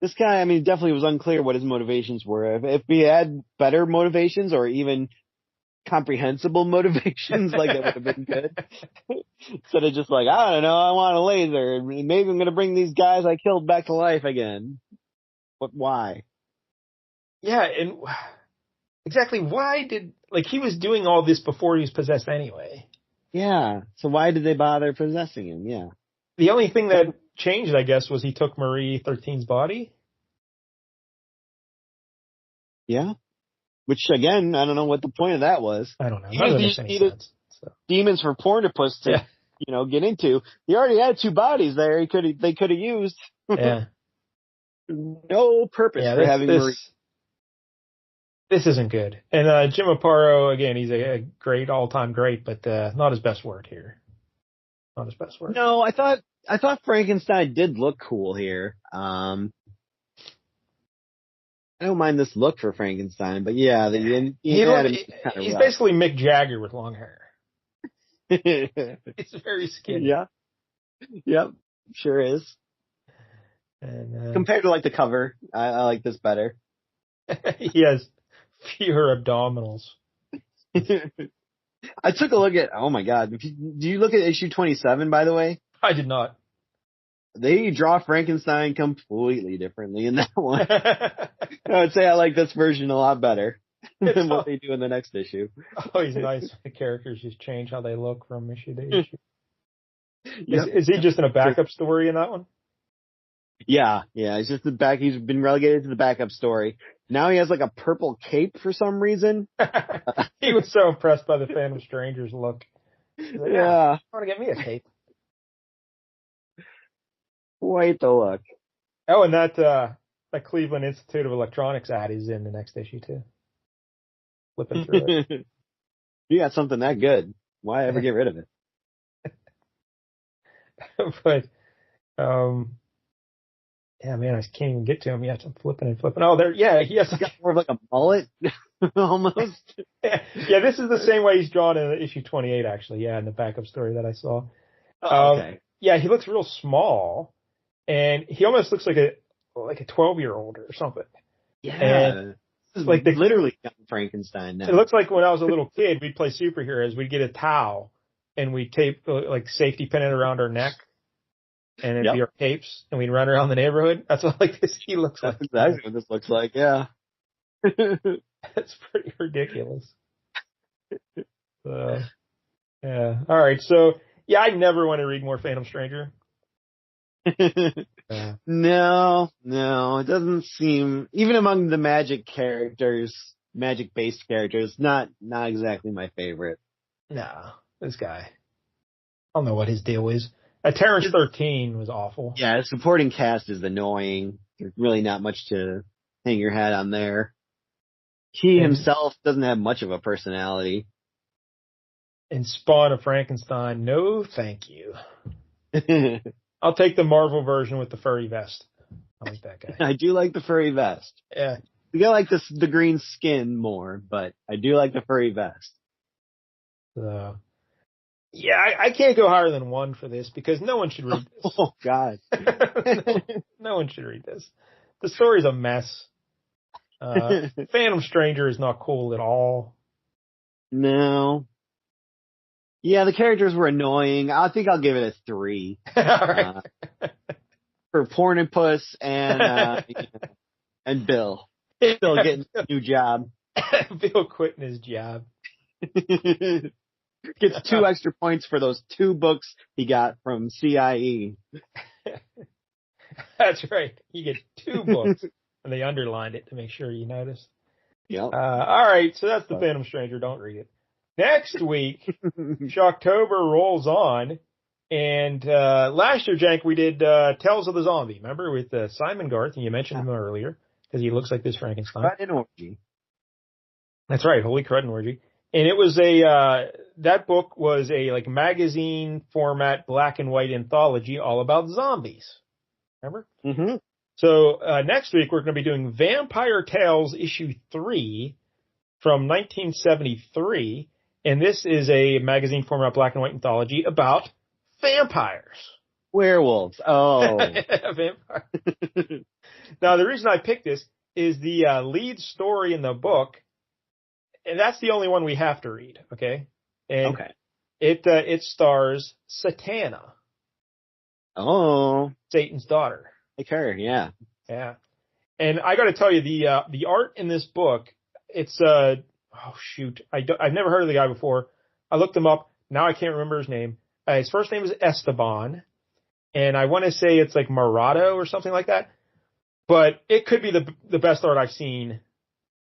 This guy, I mean, definitely was unclear what his motivations were. If he had better motivations or even comprehensible motivations, like that would have been good. Instead of just like, I don't know, I want a laser. Maybe I'm going to bring these guys I killed back to life again. But why? Yeah, and exactly why he was doing all this before he was possessed anyway. Yeah, so why did they bother possessing him? Yeah. The only thing that changed, I guess, was he took Marie 13's body. Yeah. Which, again, I don't know what the point of that was. I don't know. None of it makes any sense. So. Demons for Pornopus to, get into. He already had 2 bodies there they could have used. Yeah. No purpose for having Marie. This isn't good. And Jim Aparo, again, he's a great, all-time great, but not his best work here. Not his best work. No, I thought Frankenstein did look cool here. I don't mind this look for Frankenstein, but yeah, he's basically Mick Jagger with long hair. It's very skinny. Yeah. Yep. Sure is. And, compared to like the cover, I like this better. He has fewer abdominals. I took a look at, oh my God. Do you look at issue 27, by the way? I did not. They draw Frankenstein completely differently in that one. I would say I like this version a lot better than what they do in the next issue. Oh, he's nice. The characters just change how they look from issue to issue. Yep. Is he just in a backup story in that one? Yeah. He's just he's been relegated to the backup story. Now he has like a purple cape for some reason. He was so impressed by the Phantom Stranger's look. Like, I want to get me a cape. Quite the look. Oh, and that Cleveland Institute of Electronics ad is in the next issue too. Flipping through it. You got something that good. Why ever get rid of it? But, yeah, man, I can't even get to him yet. I'm flipping. Oh, he has got more of like a mullet, almost. Yeah, this is the same way he's drawn in issue 28, actually. Yeah, in the backup story that I saw. Oh, okay. Yeah, he looks real small, and he almost looks like a 12-year-old or something. Yeah, and this is like literally Frankenstein now. It looks like when I was a little kid, we'd play superheroes. We'd get a towel, and we'd tape safety pin it around our neck. And it'd be our capes, and we'd run around the neighborhood. That's what he looks like. That's exactly what this looks like, yeah. That's pretty ridiculous. Yeah. All right, so, yeah, I never want to read more Phantom Stranger. No, it doesn't seem, even among the magic-based characters, not exactly my favorite. No, this guy. I don't know what his deal is. Terrence 13 was awful. Yeah, the supporting cast is annoying. There's really not much to hang your hat on there. He himself doesn't have much of a personality. And Spawn of Frankenstein, no thank you. I'll take the Marvel version with the furry vest. I like that guy. I do like the furry vest. Yeah. I like the green skin more, but I do like the furry vest. So, yeah, I can't go higher than 1 for this because no one should read this. Oh, God. no one should read this. The story's a mess. Phantom Stranger is not cool at all. No. Yeah, the characters were annoying. I think I'll give it a 3. All right. For Pornipus and Bill. Bill getting a new job. Bill quitting his job. Gets 2 extra points for those 2 books he got from CIE. That's right. You get 2 books, and they underlined it to make sure you noticed. Yep. All right, so that's the Phantom Stranger. Don't read it. Next week, Shocktober rolls on, and last year, Jank, we did Tales of the Zombie. Remember with Simon Garth, and you mentioned him earlier because he looks like this Frankenstein. Crud and Orgy. That's right, Holy Crud and Orgy. And it was that book was a like magazine format black and white anthology all about zombies. Remember? Mm-hmm. So next week we're going to be doing Vampire Tales issue 3 from 1973. And this is a magazine format black and white anthology about vampires. Werewolves. Oh. Vampire. Now the reason I picked this is the lead story in the book. And that's the only one we have to read, okay? And okay. It stars Satana. Oh. Satan's daughter. Like her, yeah. Yeah. And I got to tell you, the art in this book, it's I've never heard of the guy before. I looked him up. Now I can't remember his name. His first name is Esteban, and I want to say it's like Murado or something like that. But it could be the best art I've seen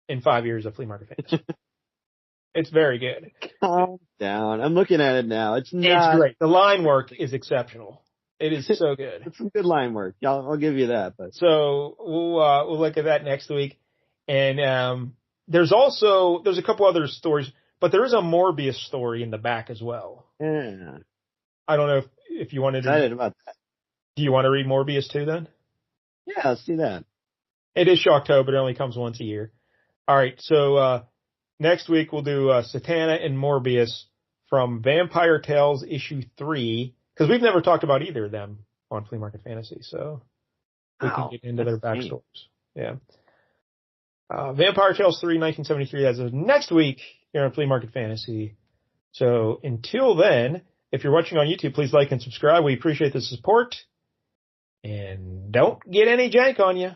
in 5 years of Flea Market Fantasy. It's very good. Calm down. I'm looking at it now. It's great. The line work is exceptional. It is so good. It's some good line work. I'll give you that. But so we'll look at that next week. And there's a couple other stories, but there is a Morbius story in the back as well. Yeah. I don't know if you wanted to. Excited about that. Do you want to read Morbius too then? Yeah, let's do that. It is Shocktober. It only comes once a year. All right. So next week we'll do Satana and Morbius from Vampire Tales issue 3. Because we've never talked about either of them on Flea Market Fantasy, so we can get into their backstories. Yeah. Vampire Tales 3, 1973, as of next week here on Flea Market Fantasy. So until then, if you're watching on YouTube, please like and subscribe. We appreciate the support. And don't get any jank on you.